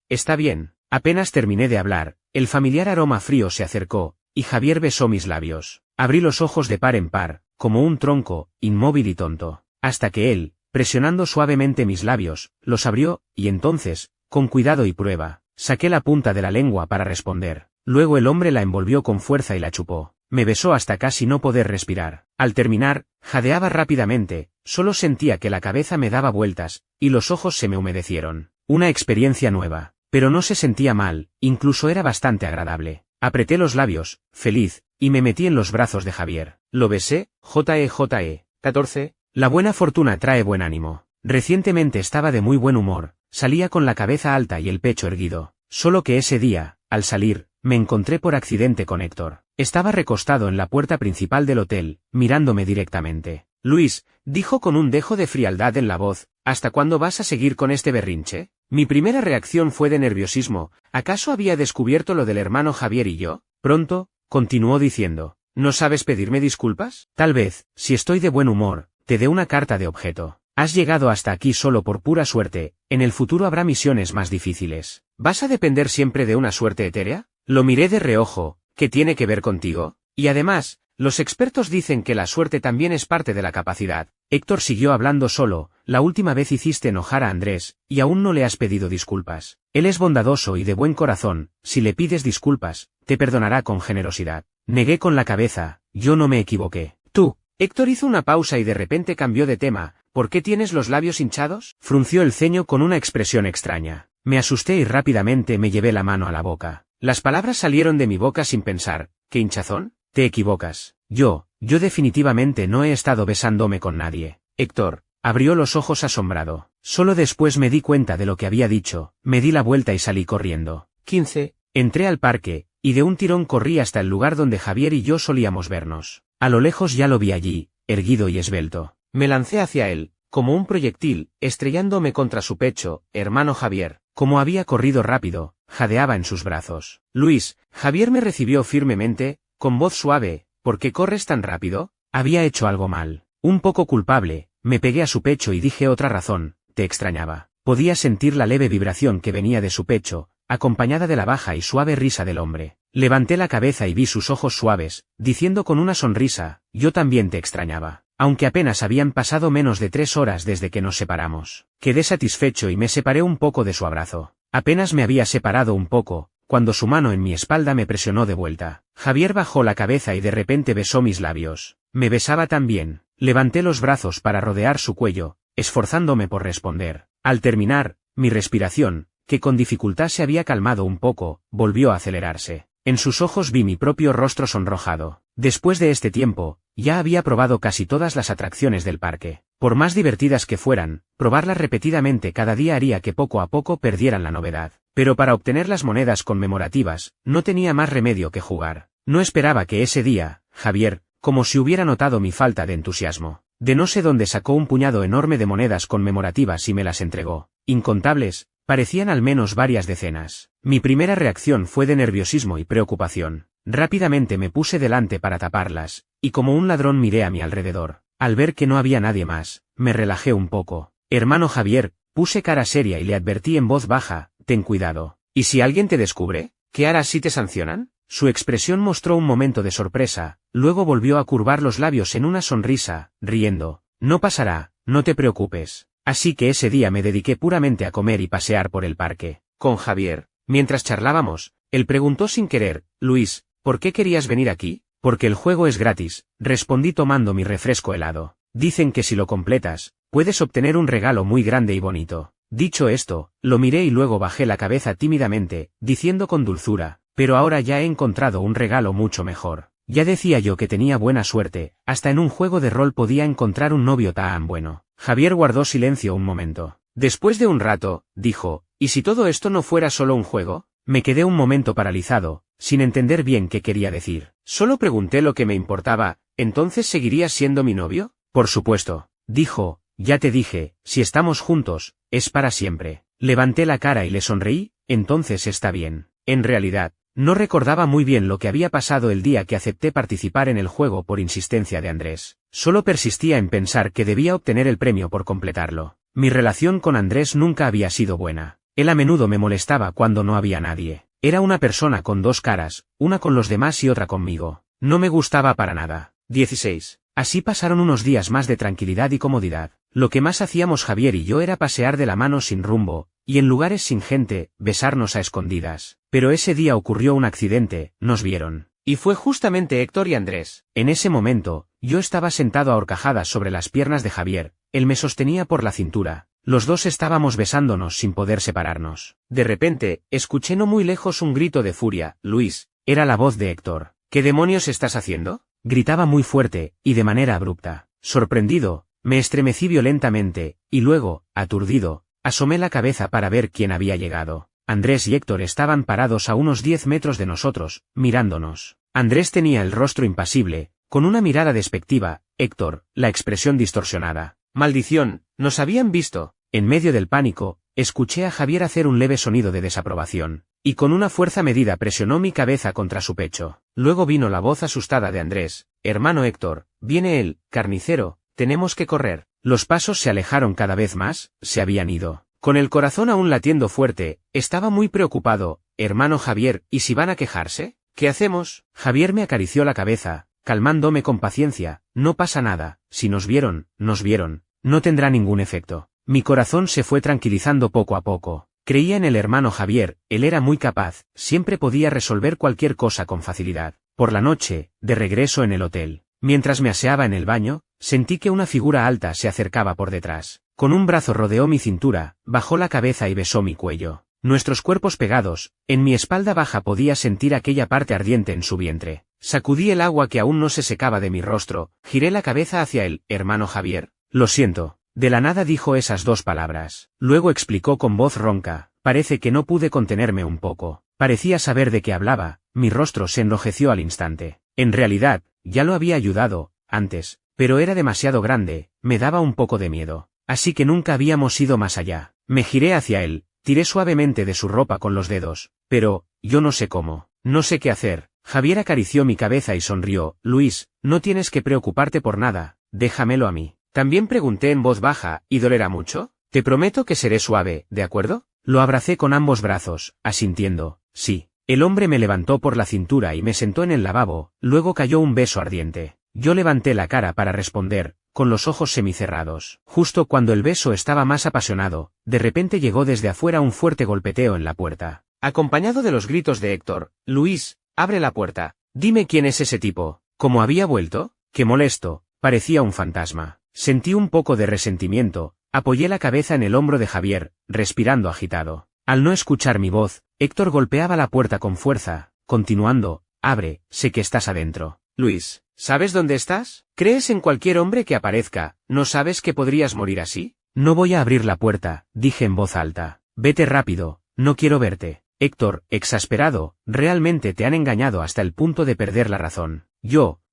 Está bien. Apenas terminé de hablar, el familiar aroma frío se acercó, y Javier besó mis labios. Abrí los ojos de par en par, como un tronco, inmóvil y tonto, hasta que él, presionando suavemente mis labios, los abrió, y entonces, con cuidado y prueba, saqué la punta de la lengua para responder. Luego el hombre la envolvió con fuerza y la chupó. Me besó hasta casi no poder respirar. Al terminar, jadeaba rápidamente, solo sentía que la cabeza me daba vueltas, y los ojos se me humedecieron. Una experiencia nueva, pero no se sentía mal, incluso era bastante agradable. Apreté los labios, feliz, y me metí en los brazos de Javier. Lo besé, JE. 14. La buena fortuna trae buen ánimo. Recientemente estaba de muy buen humor, salía con la cabeza alta y el pecho erguido. Solo que ese día, al salir, me encontré por accidente con Héctor. Estaba recostado en la puerta principal del hotel, mirándome directamente. Luis, dijo con un dejo de frialdad en la voz, ¿hasta cuándo vas a seguir con este berrinche? Mi primera reacción fue de nerviosismo. ¿Acaso había descubierto lo del hermano Javier y yo? Pronto, continuó diciendo, ¿no sabes pedirme disculpas? Tal vez, si estoy de buen humor, te dé una carta de objeto. Has llegado hasta aquí solo por pura suerte, en el futuro habrá misiones más difíciles. ¿Vas a depender siempre de una suerte etérea? Lo miré de reojo. ¿Qué tiene que ver contigo? Y además, los expertos dicen que la suerte también es parte de la capacidad. Héctor siguió hablando solo. La última vez hiciste enojar a Andrés, y aún no le has pedido disculpas. Él es bondadoso y de buen corazón, si le pides disculpas, te perdonará con generosidad. Negué con la cabeza, yo no me equivoqué. Tú. Héctor hizo una pausa y de repente cambió de tema. ¿Por qué tienes los labios hinchados? Frunció el ceño con una expresión extraña. Me asusté y rápidamente me llevé la mano a la boca. Las palabras salieron de mi boca sin pensar. ¿Qué hinchazón? Te equivocas. Yo definitivamente no he estado besándome con nadie. Héctor abrió los ojos asombrado. Solo después me di cuenta de lo que había dicho. Me di la vuelta y salí corriendo. 15. Entré al parque, y de un tirón corrí hasta el lugar donde Javier y yo solíamos vernos. A lo lejos ya lo vi allí, erguido y esbelto. Me lancé hacia él, como un proyectil, estrellándome contra su pecho. Hermano Javier, como había corrido rápido, jadeaba en sus brazos. Luis, Javier me recibió firmemente, con voz suave. ¿Por qué corres tan rápido? Había hecho algo mal. Un poco culpable, me pegué a su pecho y dije otra razón, te extrañaba. Podía sentir la leve vibración que venía de su pecho, acompañada de la baja y suave risa del hombre. Levanté la cabeza y vi sus ojos suaves, diciendo con una sonrisa, yo también te extrañaba. Aunque apenas habían pasado menos de 3 horas desde que nos separamos. Quedé satisfecho y me separé un poco de su abrazo. Apenas me había separado un poco, cuando su mano en mi espalda me presionó de vuelta. Javier bajó la cabeza y de repente besó mis labios. Me besaba también. Levanté los brazos para rodear su cuello, esforzándome por responder. Al terminar, mi respiración, que con dificultad se había calmado un poco, volvió a acelerarse. En sus ojos vi mi propio rostro sonrojado. Después de este tiempo, ya había probado casi todas las atracciones del parque. Por más divertidas que fueran, probarlas repetidamente cada día haría que poco a poco perdieran la novedad. Pero para obtener las monedas conmemorativas, no tenía más remedio que jugar. No esperaba que ese día, Javier, como si hubiera notado mi falta de entusiasmo. De no sé dónde sacó un puñado enorme de monedas conmemorativas y me las entregó. Incontables, Parecían al menos varias decenas. Mi primera reacción fue de nerviosismo y preocupación. Rápidamente me puse delante para taparlas, y como un ladrón miré a mi alrededor. Al ver que no había nadie más, me relajé un poco. Hermano Javier, puse cara seria y le advertí en voz baja, ten cuidado. ¿Y si alguien te descubre? ¿Qué harás si te sancionan? Su expresión mostró un momento de sorpresa, luego volvió a curvar los labios en una sonrisa, riendo. No pasará, no te preocupes. Así que ese día me dediqué puramente a comer y pasear por el parque. Con Javier. Mientras charlábamos, él preguntó sin querer, Luis, ¿por qué querías venir aquí? Porque el juego es gratis, respondí tomando mi refresco helado. Dicen que si lo completas, puedes obtener un regalo muy grande y bonito. Dicho esto, lo miré y luego bajé la cabeza tímidamente, diciendo con dulzura, pero ahora ya he encontrado un regalo mucho mejor. Ya decía yo que tenía buena suerte, hasta en un juego de rol podía encontrar un novio tan bueno. Javier guardó silencio un momento. Después de un rato, dijo, ¿y si todo esto no fuera solo un juego? Me quedé un momento paralizado, sin entender bien qué quería decir. Solo pregunté lo que me importaba, ¿entonces seguirías siendo mi novio? Por supuesto, dijo, ya te dije, si estamos juntos, es para siempre. Levanté la cara y le sonreí, entonces está bien. En realidad, no recordaba muy bien lo que había pasado el día que acepté participar en el juego por insistencia de Andrés. Solo persistía en pensar que debía obtener el premio por completarlo. Mi relación con Andrés nunca había sido buena. Él a menudo me molestaba cuando no había nadie. Era una persona con dos caras, una con los demás y otra conmigo. No me gustaba para nada. 16. Así pasaron unos días más de tranquilidad y comodidad. Lo que más hacíamos Javier y yo era pasear de la mano sin rumbo, y en lugares sin gente, besarnos a escondidas. Pero ese día ocurrió un accidente, nos vieron. Y fue justamente Héctor y Andrés. En ese momento, yo estaba sentado a horcajadas sobre las piernas de Javier, él me sostenía por la cintura. Los dos estábamos besándonos sin poder separarnos. De repente, escuché no muy lejos un grito de furia, Luis, era la voz de Héctor. ¿Qué demonios estás haciendo? Gritaba muy fuerte, y de manera abrupta. Sorprendido, me estremecí violentamente, y luego, aturdido, asomé la cabeza para ver quién había llegado. Andrés y Héctor estaban parados a unos 10 metros de nosotros, mirándonos. Andrés tenía el rostro impasible, con una mirada despectiva, Héctor, la expresión distorsionada. ¡Maldición! ¡Nos habían visto! En medio del pánico, escuché a Javier hacer un leve sonido de desaprobación, y con una fuerza medida presionó mi cabeza contra su pecho. Luego vino la voz asustada de Andrés, hermano Héctor, viene el carnicero, tenemos que correr. Los pasos se alejaron cada vez más, se habían ido. Con el corazón aún latiendo fuerte, estaba muy preocupado, hermano Javier, ¿y si van a quejarse? ¿Qué hacemos? Javier me acarició la cabeza, calmándome con paciencia, no pasa nada, si nos vieron, no tendrá ningún efecto. Mi corazón se fue tranquilizando poco a poco. Creía en el hermano Javier, él era muy capaz, siempre podía resolver cualquier cosa con facilidad. Por la noche, de regreso en el hotel, mientras me aseaba en el baño, sentí que una figura alta se acercaba por detrás. Con un brazo rodeó mi cintura, bajó la cabeza y besó mi cuello. Nuestros cuerpos pegados, en mi espalda baja podía sentir aquella parte ardiente en su vientre. Sacudí el agua que aún no se secaba de mi rostro, giré la cabeza hacia él, hermano Javier. Lo siento. De la nada dijo esas dos palabras. Luego explicó con voz ronca, parece que no pude contenerme un poco. Parecía saber de qué hablaba, mi rostro se enrojeció al instante. En realidad, ya lo había ayudado, antes, pero era demasiado grande, me daba un poco de miedo. Así que nunca habíamos ido más allá. Me giré hacia él, tiré suavemente de su ropa con los dedos, pero, yo no sé cómo, no sé qué hacer. Javier acarició mi cabeza y sonrió, Luis, no tienes que preocuparte por nada, déjamelo a mí. También pregunté en voz baja, ¿y dolerá mucho? Te prometo que seré suave, ¿de acuerdo? Lo abracé con ambos brazos, asintiendo, sí. El hombre me levantó por la cintura y me sentó en el lavabo, luego cayó un beso ardiente. Yo levanté la cara para responder, con los ojos semicerrados. Justo cuando el beso estaba más apasionado, de repente llegó desde afuera un fuerte golpeteo en la puerta. Acompañado de los gritos de Héctor, Luis, abre la puerta, dime quién es ese tipo. ¿Cómo había vuelto? Qué molesto, parecía un fantasma. Sentí un poco de resentimiento, apoyé la cabeza en el hombro de Javier, respirando agitado. Al no escuchar mi voz, Héctor golpeaba la puerta con fuerza, continuando, abre, sé que estás adentro. Luis, ¿sabes dónde estás? ¿Crees en cualquier hombre que aparezca? ¿No sabes que podrías morir así? No voy a abrir la puerta, dije en voz alta. Vete rápido, no quiero verte. Héctor, exasperado, realmente te han engañado hasta el punto de perder la razón.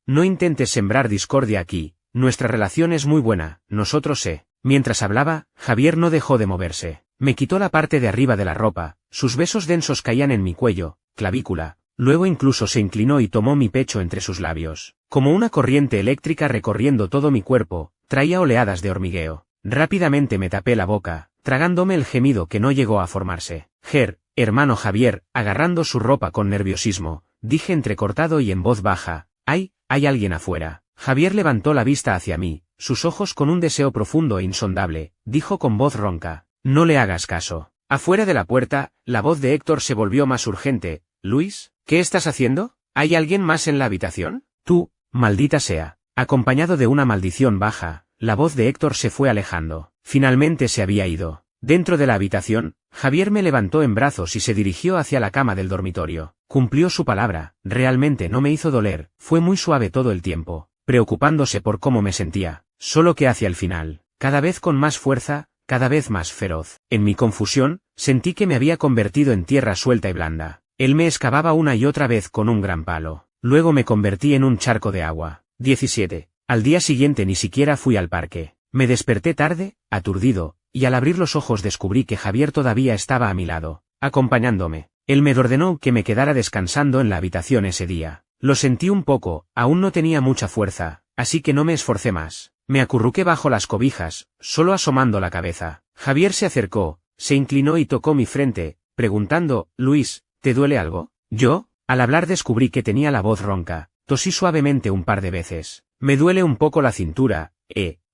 No intentes sembrar discordia aquí. Nuestra relación es muy buena, nosotros sé. Mientras hablaba, Javier no dejó de moverse. Me quitó la parte de arriba de la ropa, sus besos densos caían en mi cuello, clavícula, luego incluso se inclinó y tomó mi pecho entre sus labios. Como una corriente eléctrica recorriendo todo mi cuerpo, traía oleadas de hormigueo. Rápidamente me tapé la boca, tragándome el gemido que no llegó a formarse. Hermano Javier, agarrando su ropa con nerviosismo, dije entrecortado y en voz baja, hay alguien afuera. Javier levantó la vista hacia mí, sus ojos con un deseo profundo e insondable, dijo con voz ronca, no le hagas caso. Afuera de la puerta, la voz de Héctor se volvió más urgente, Luis, ¿qué estás haciendo? ¿Hay alguien más en la habitación? Tú, maldita sea. Acompañado de una maldición baja, la voz de Héctor se fue alejando. Finalmente se había ido. Dentro de la habitación, Javier me levantó en brazos y se dirigió hacia la cama del dormitorio. Cumplió su palabra, realmente no me hizo doler, fue muy suave todo el tiempo, preocupándose por cómo me sentía, solo que hacia el final, cada vez con más fuerza, cada vez más feroz. En mi confusión, sentí que me había convertido en tierra suelta y blanda. Él me excavaba una y otra vez con un gran palo. Luego me convertí en un charco de agua. 17. Al día siguiente ni siquiera fui al parque. Me desperté tarde, aturdido, y al abrir los ojos descubrí que Javier todavía estaba a mi lado, acompañándome. Él me ordenó que me quedara descansando en la habitación ese día. Lo sentí un poco, aún no tenía mucha fuerza, así que no me esforcé más. Me acurruqué bajo las cobijas, solo asomando la cabeza. Javier se acercó, se inclinó y tocó mi frente, preguntando, Luis, ¿te duele algo? Yo, al hablar descubrí que tenía la voz ronca, tosí suavemente un par de veces. Me duele un poco la cintura,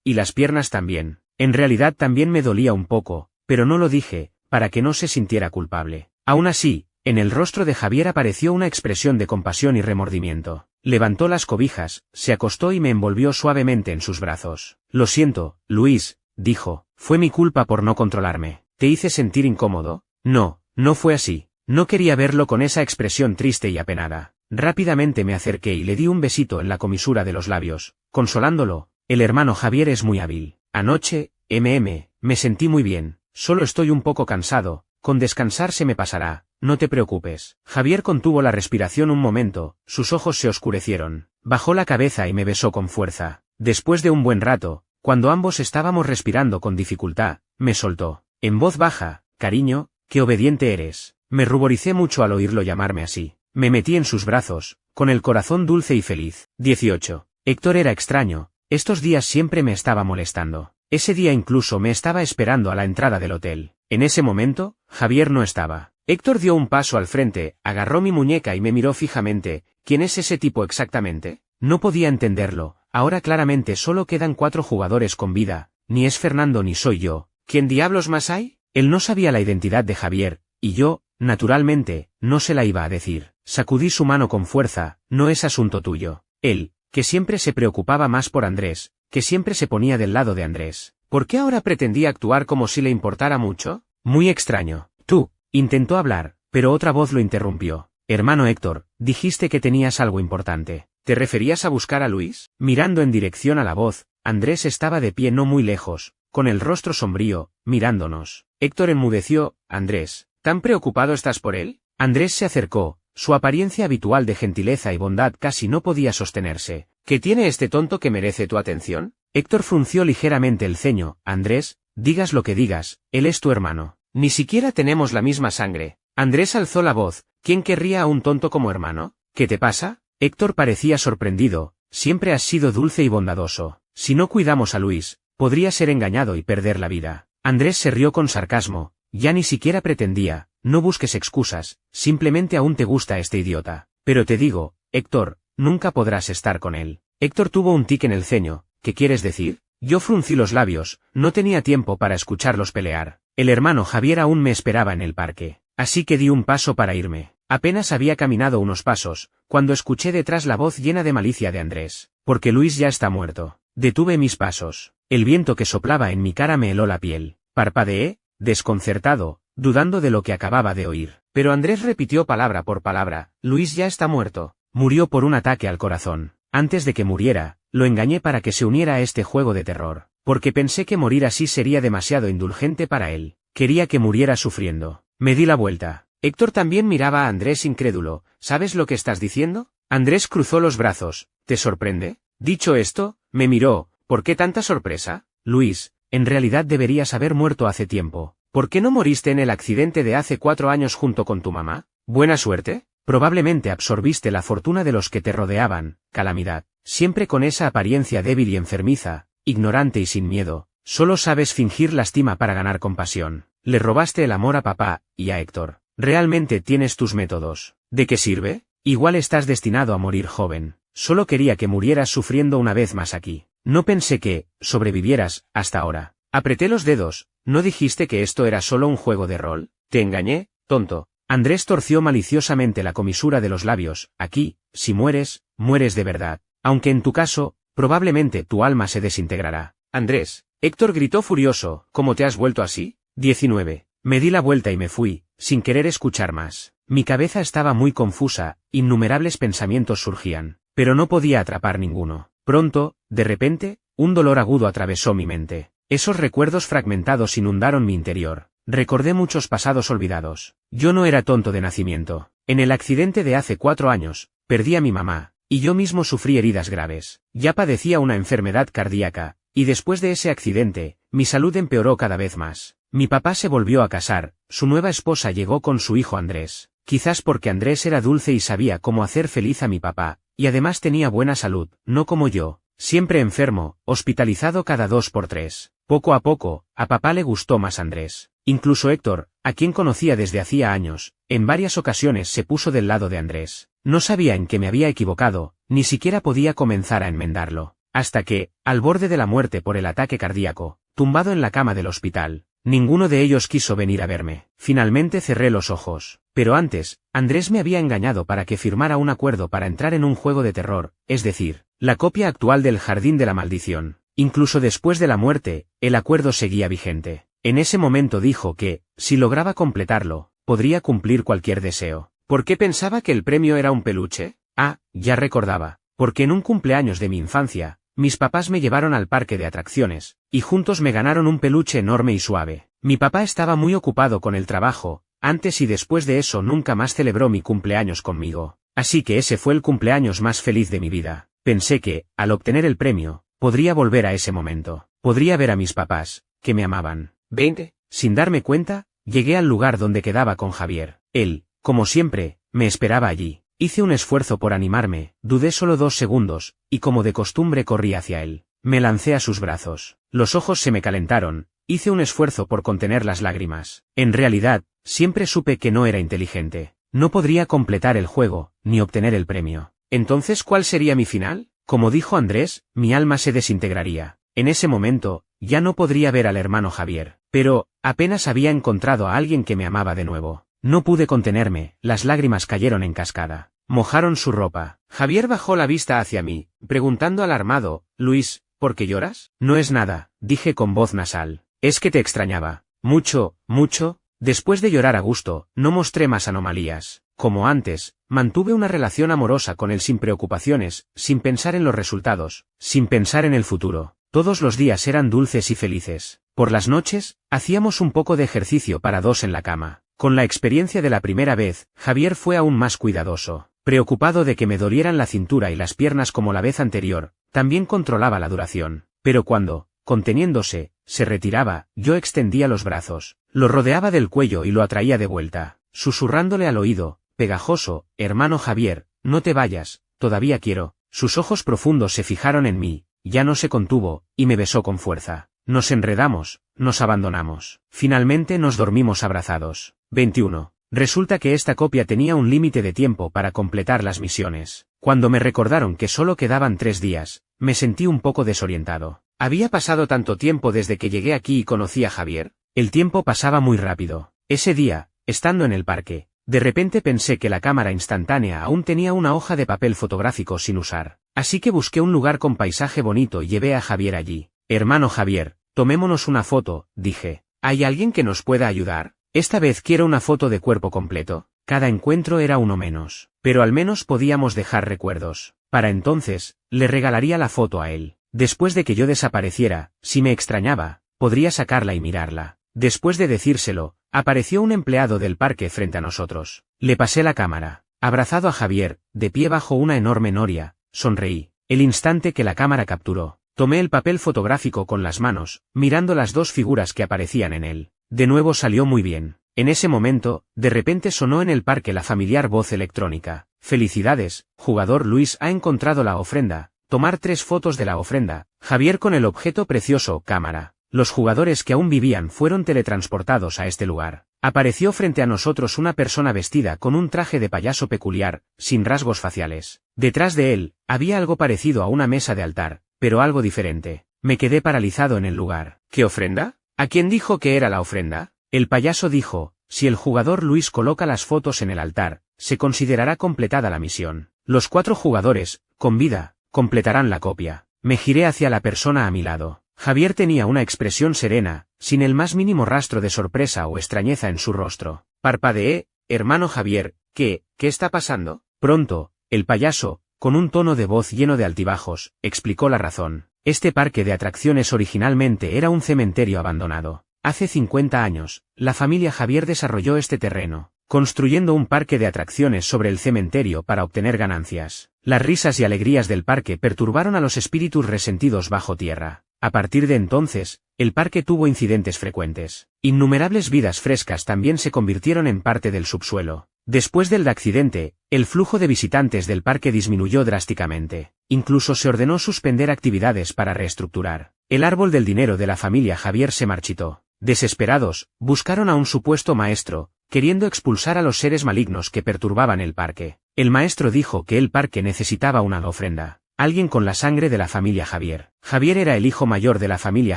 y las piernas también. En realidad también me dolía un poco, pero no lo dije, para que no se sintiera culpable. Aún así, en el rostro de Javier apareció una expresión de compasión y remordimiento. Levantó las cobijas, se acostó y me envolvió suavemente en sus brazos. Lo siento, Luis, dijo, fue mi culpa por no controlarme. ¿Te hice sentir incómodo? No, no fue así. No quería verlo con esa expresión triste y apenada. Rápidamente me acerqué y le di un besito en la comisura de los labios, consolándolo. El hermano Javier es muy hábil. Anoche, me sentí muy bien, solo estoy un poco cansado, con descansar se me pasará, no te preocupes. Javier contuvo la respiración un momento, sus ojos se oscurecieron, bajó la cabeza y me besó con fuerza. Después de un buen rato, cuando ambos estábamos respirando con dificultad, me soltó, en voz baja, cariño, qué obediente eres. Me ruboricé mucho al oírlo llamarme así. Me metí en sus brazos, con el corazón dulce y feliz. 18. Héctor era extraño, estos días siempre me estaba molestando. Ese día incluso me estaba esperando a la entrada del hotel. En ese momento, Javier no estaba. Héctor dio un paso al frente, agarró mi muñeca y me miró fijamente. ¿Quién es ese tipo exactamente? No podía entenderlo, ahora claramente solo quedan 4 jugadores con vida, ni es Fernando ni soy yo. ¿Quién diablos más hay? Él no sabía la identidad de Javier, y yo, naturalmente, no se la iba a decir. Sacudí su mano con fuerza, no es asunto tuyo. Él, que siempre se preocupaba más por Andrés, que siempre se ponía del lado de Andrés. ¿Por qué ahora pretendía actuar como si le importara mucho? Muy extraño. Tú, intentó hablar, pero otra voz lo interrumpió. Hermano Héctor, dijiste que tenías algo importante. ¿Te referías a buscar a Luis? Mirando en dirección a la voz, Andrés estaba de pie no muy lejos, con el rostro sombrío, mirándonos. Héctor enmudeció. Andrés, ¿tan preocupado estás por él? Andrés se acercó, su apariencia habitual de gentileza y bondad casi no podía sostenerse. ¿Qué tiene este tonto que merece tu atención? Héctor frunció ligeramente el ceño. Andrés, digas lo que digas, él es tu hermano. Ni siquiera tenemos la misma sangre. Andrés alzó la voz. ¿Quién querría a un tonto como hermano? ¿Qué te pasa? Héctor parecía sorprendido. Siempre has sido dulce y bondadoso. Si no cuidamos a Luis, podría ser engañado y perder la vida. Andrés se rió con sarcasmo. Ya ni siquiera pretendía. No busques excusas, simplemente aún te gusta este idiota. Pero te digo, Héctor, nunca podrás estar con él. Héctor tuvo un tic en el ceño. ¿Qué quieres decir? Yo fruncí los labios, no tenía tiempo para escucharlos pelear. El hermano Javier aún me esperaba en el parque, así que di un paso para irme. Apenas había caminado unos pasos, cuando escuché detrás la voz llena de malicia de Andrés. Porque Luis ya está muerto. Detuve mis pasos. El viento que soplaba en mi cara me heló la piel. Parpadeé, desconcertado, dudando de lo que acababa de oír. Pero Andrés repitió palabra por palabra. Luis ya está muerto. Murió por un ataque al corazón. Antes de que muriera, lo engañé para que se uniera a este juego de terror. Porque pensé que morir así sería demasiado indulgente para él. Quería que muriera sufriendo. Me di la vuelta. Héctor también miraba a Andrés incrédulo. ¿Sabes lo que estás diciendo? Andrés cruzó los brazos. ¿Te sorprende? Dicho esto, me miró. ¿Por qué tanta sorpresa? Luis, en realidad deberías haber muerto hace tiempo. ¿Por qué no moriste en el accidente de hace 4 años junto con tu mamá? ¿Buena suerte? Probablemente absorbiste la fortuna de los que te rodeaban, calamidad. Siempre con esa apariencia débil y enfermiza, ignorante y sin miedo, solo sabes fingir lástima para ganar compasión. Le robaste el amor a papá, y a Héctor. ¿Realmente tienes tus métodos? ¿De qué sirve? Igual estás destinado a morir joven. Solo quería que murieras sufriendo una vez más aquí. No pensé que sobrevivieras hasta ahora. Apreté los dedos. ¿No dijiste que esto era solo un juego de rol? Te engañé, tonto. Andrés torció maliciosamente la comisura de los labios. Aquí, si mueres, mueres de verdad. Aunque en tu caso, probablemente tu alma se desintegrará. Andrés, Héctor gritó furioso, ¿cómo te has vuelto así? 19. Me di la vuelta y me fui, sin querer escuchar más. Mi cabeza estaba muy confusa, innumerables pensamientos surgían, pero no podía atrapar ninguno. Pronto, de repente, un dolor agudo atravesó mi mente. Esos recuerdos fragmentados inundaron mi interior. Recordé muchos pasados olvidados. Yo no era tonto de nacimiento. En el accidente de hace 4 años, perdí a mi mamá, y yo mismo sufrí heridas graves. Ya padecía una enfermedad cardíaca, y después de ese accidente, mi salud empeoró cada vez más. Mi papá se volvió a casar, su nueva esposa llegó con su hijo Andrés. Quizás porque Andrés era dulce y sabía cómo hacer feliz a mi papá, y además tenía buena salud, no como yo, siempre enfermo, hospitalizado cada 2 por 3. Poco a poco, a papá le gustó más Andrés. Incluso Héctor, a quien conocía desde hacía años, en varias ocasiones se puso del lado de Andrés. No sabía en qué me había equivocado, ni siquiera podía comenzar a enmendarlo. Hasta que, al borde de la muerte por el ataque cardíaco, tumbado en la cama del hospital, ninguno de ellos quiso venir a verme. Finalmente cerré los ojos. Pero antes, Andrés me había engañado para que firmara un acuerdo para entrar en un juego de terror, es decir, la copia actual del Jardín de la Maldición. Incluso después de la muerte, el acuerdo seguía vigente. En ese momento dijo que, si lograba completarlo, podría cumplir cualquier deseo. ¿Por qué pensaba que el premio era un peluche? Ah, ya recordaba. Porque en un cumpleaños de mi infancia, mis papás me llevaron al parque de atracciones, y juntos me ganaron un peluche enorme y suave. Mi papá estaba muy ocupado con el trabajo, antes y después de eso nunca más celebró mi cumpleaños conmigo. Así que ese fue el cumpleaños más feliz de mi vida. Pensé que, al obtener el premio, podría volver a ese momento. Podría ver a mis papás, que me amaban. 20. Sin darme cuenta, llegué al lugar donde quedaba con Javier. Él, como siempre, me esperaba allí. Hice un esfuerzo por animarme, dudé solo 2 segundos, y como de costumbre corrí hacia él. Me lancé a sus brazos. Los ojos se me calentaron, hice un esfuerzo por contener las lágrimas. En realidad, siempre supe que no era inteligente. No podría completar el juego, ni obtener el premio. Entonces, ¿cuál sería mi final? Como dijo Andrés, mi alma se desintegraría. En ese momento, ya no podría ver al hermano Javier. Pero, apenas había encontrado a alguien que me amaba de nuevo. No pude contenerme, las lágrimas cayeron en cascada. Mojaron su ropa. Javier bajó la vista hacia mí, preguntando alarmado, Luis, ¿por qué lloras? No es nada, dije con voz nasal. Es que te extrañaba. Mucho, mucho. Después de llorar a gusto, no mostré más anomalías. Como antes, mantuve una relación amorosa con él sin preocupaciones, sin pensar en los resultados, sin pensar en el futuro. Todos los días eran dulces y felices. Por las noches, hacíamos un poco de ejercicio para 2 en la cama. Con la experiencia de la primera vez, Javier fue aún más cuidadoso. Preocupado de que me dolieran la cintura y las piernas como la vez anterior, también controlaba la duración. Pero cuando, conteniéndose, se retiraba, yo extendía los brazos, lo rodeaba del cuello y lo atraía de vuelta, susurrándole al oído, pegajoso, hermano Javier, no te vayas, todavía quiero. Sus ojos profundos se fijaron en mí, ya no se contuvo, y me besó con fuerza. Nos enredamos, nos abandonamos. Finalmente nos dormimos abrazados. 21. Resulta que esta copia tenía un límite de tiempo para completar las misiones. Cuando me recordaron que solo quedaban 3 días, me sentí un poco desorientado. ¿Había pasado tanto tiempo desde que llegué aquí y conocí a Javier? El tiempo pasaba muy rápido. Ese día, estando en el parque, de repente pensé que la cámara instantánea aún tenía una hoja de papel fotográfico sin usar. Así que busqué un lugar con paisaje bonito y llevé a Javier allí. Hermano Javier, tomémonos una foto, dije. ¿Hay alguien que nos pueda ayudar? Esta vez quiero una foto de cuerpo completo. Cada encuentro era uno menos, pero al menos podíamos dejar recuerdos. Para entonces, le regalaría la foto a él. Después de que yo desapareciera, si me extrañaba, podría sacarla y mirarla. Después de decírselo, apareció un empleado del parque frente a nosotros. Le pasé la cámara. Abrazado a Javier, de pie bajo una enorme noria, sonreí. El instante que la cámara capturó, tomé el papel fotográfico con las manos, mirando las 2 figuras que aparecían en él. De nuevo salió muy bien. En ese momento, de repente sonó en el parque la familiar voz electrónica. Felicidades, jugador Luis ha encontrado la ofrenda. Tomar 3 fotos de la ofrenda. Javier con el objeto precioso, cámara. Los jugadores que aún vivían fueron teletransportados a este lugar. Apareció frente a nosotros una persona vestida con un traje de payaso peculiar, sin rasgos faciales. Detrás de él, había algo parecido a una mesa de altar, pero algo diferente. Me quedé paralizado en el lugar. ¿Qué ofrenda? ¿A quién dijo que era la ofrenda? El payaso dijo, si el jugador Luis coloca las fotos en el altar, se considerará completada la misión. Los 4 jugadores, con vida, completarán la copia. Me giré hacia la persona a mi lado. Javier tenía una expresión serena, sin el más mínimo rastro de sorpresa o extrañeza en su rostro. Parpadeé, hermano Javier, ¿qué está pasando? Pronto, el payaso, con un tono de voz lleno de altibajos, explicó la razón. Este parque de atracciones originalmente era un cementerio abandonado. Hace 50 años, la familia Javier desarrolló este terreno, construyendo un parque de atracciones sobre el cementerio para obtener ganancias. Las risas y alegrías del parque perturbaron a los espíritus resentidos bajo tierra. A partir de entonces, el parque tuvo incidentes frecuentes. Innumerables vidas frescas también se convirtieron en parte del subsuelo. Después del accidente, el flujo de visitantes del parque disminuyó drásticamente. Incluso se ordenó suspender actividades para reestructurar. El árbol del dinero de la familia Javier se marchitó. Desesperados, buscaron a un supuesto maestro, queriendo expulsar a los seres malignos que perturbaban el parque. El maestro dijo que el parque necesitaba una ofrenda. Alguien con la sangre de la familia Javier. Javier era el hijo mayor de la familia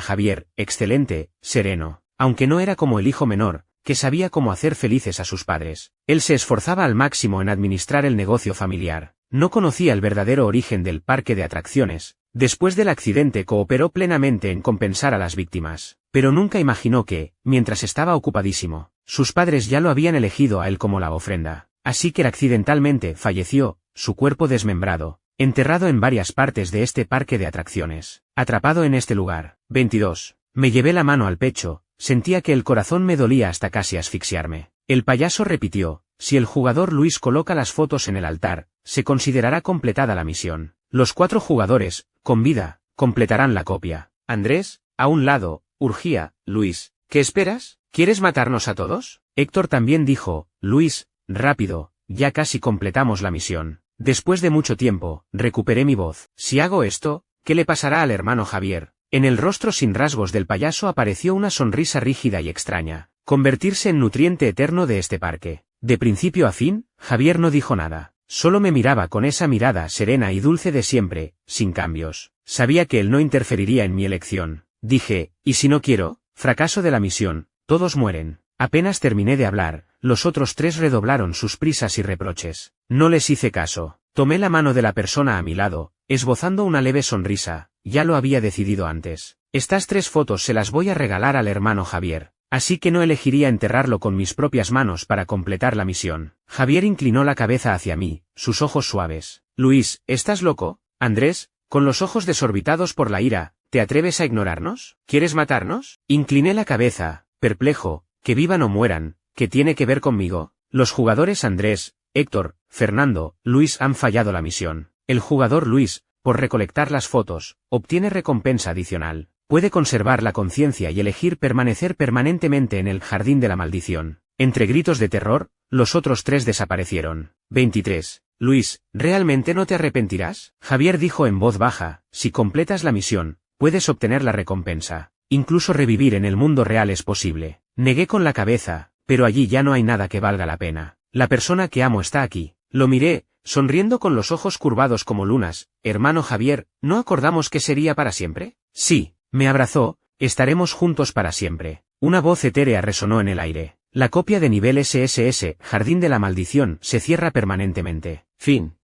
Javier, excelente, sereno. Aunque no era como el hijo menor, que sabía cómo hacer felices a sus padres. Él se esforzaba al máximo en administrar el negocio familiar. No conocía el verdadero origen del parque de atracciones. Después del accidente cooperó plenamente en compensar a las víctimas. Pero nunca imaginó que, mientras estaba ocupadísimo, sus padres ya lo habían elegido a él como la ofrenda. Así que accidentalmente falleció, su cuerpo desmembrado, enterrado en varias partes de este parque de atracciones. Atrapado en este lugar. 22. Me llevé la mano al pecho, sentía que el corazón me dolía hasta casi asfixiarme. El payaso repitió, si el jugador Luis coloca las fotos en el altar, se considerará completada la misión. Los 4 jugadores, con vida, completarán la copia. Andrés, a un lado, urgía, Luis, ¿qué esperas? ¿Quieres matarnos a todos? Héctor también dijo, Luis, rápido, ya casi completamos la misión. Después de mucho tiempo, recuperé mi voz. Si hago esto, ¿qué le pasará al hermano Javier? En el rostro sin rasgos del payaso apareció una sonrisa rígida y extraña. Convertirse en nutriente eterno de este parque. De principio a fin, Javier no dijo nada. Solo me miraba con esa mirada serena y dulce de siempre, sin cambios. Sabía que él no interferiría en mi elección. Dije, ¿y si no quiero? Fracaso de la misión, todos mueren. Apenas terminé de hablar, los otros 3 redoblaron sus prisas y reproches. No les hice caso. Tomé la mano de la persona a mi lado, esbozando una leve sonrisa. Ya lo había decidido antes. Estas 3 fotos se las voy a regalar al hermano Javier. Así que no elegiría enterrarlo con mis propias manos para completar la misión. Javier inclinó la cabeza hacia mí, sus ojos suaves. Luis, ¿estás loco? Andrés, con los ojos desorbitados por la ira, ¿te atreves a ignorarnos? ¿Quieres matarnos? Incliné la cabeza, perplejo, que vivan o mueran, ¿qué tiene que ver conmigo? Los jugadores Andrés, Héctor, Fernando, Luis han fallado la misión. El jugador Luis, por recolectar las fotos, obtiene recompensa adicional. Puede conservar la conciencia y elegir permanecer permanentemente en el jardín de la maldición. Entre gritos de terror, los otros 3 desaparecieron. 23. Luis, ¿realmente no te arrepentirás? Javier dijo en voz baja, si completas la misión, puedes obtener la recompensa. Incluso revivir en el mundo real es posible. Negué con la cabeza, pero allí ya no hay nada que valga la pena. La persona que amo está aquí. Lo miré, sonriendo con los ojos curvados como lunas. Hermano Javier, ¿no acordamos que sería para siempre? Sí. Me abrazó, estaremos juntos para siempre. Una voz etérea resonó en el aire. La copia de nivel SSS, Jardín de la Maldición, se cierra permanentemente. Fin.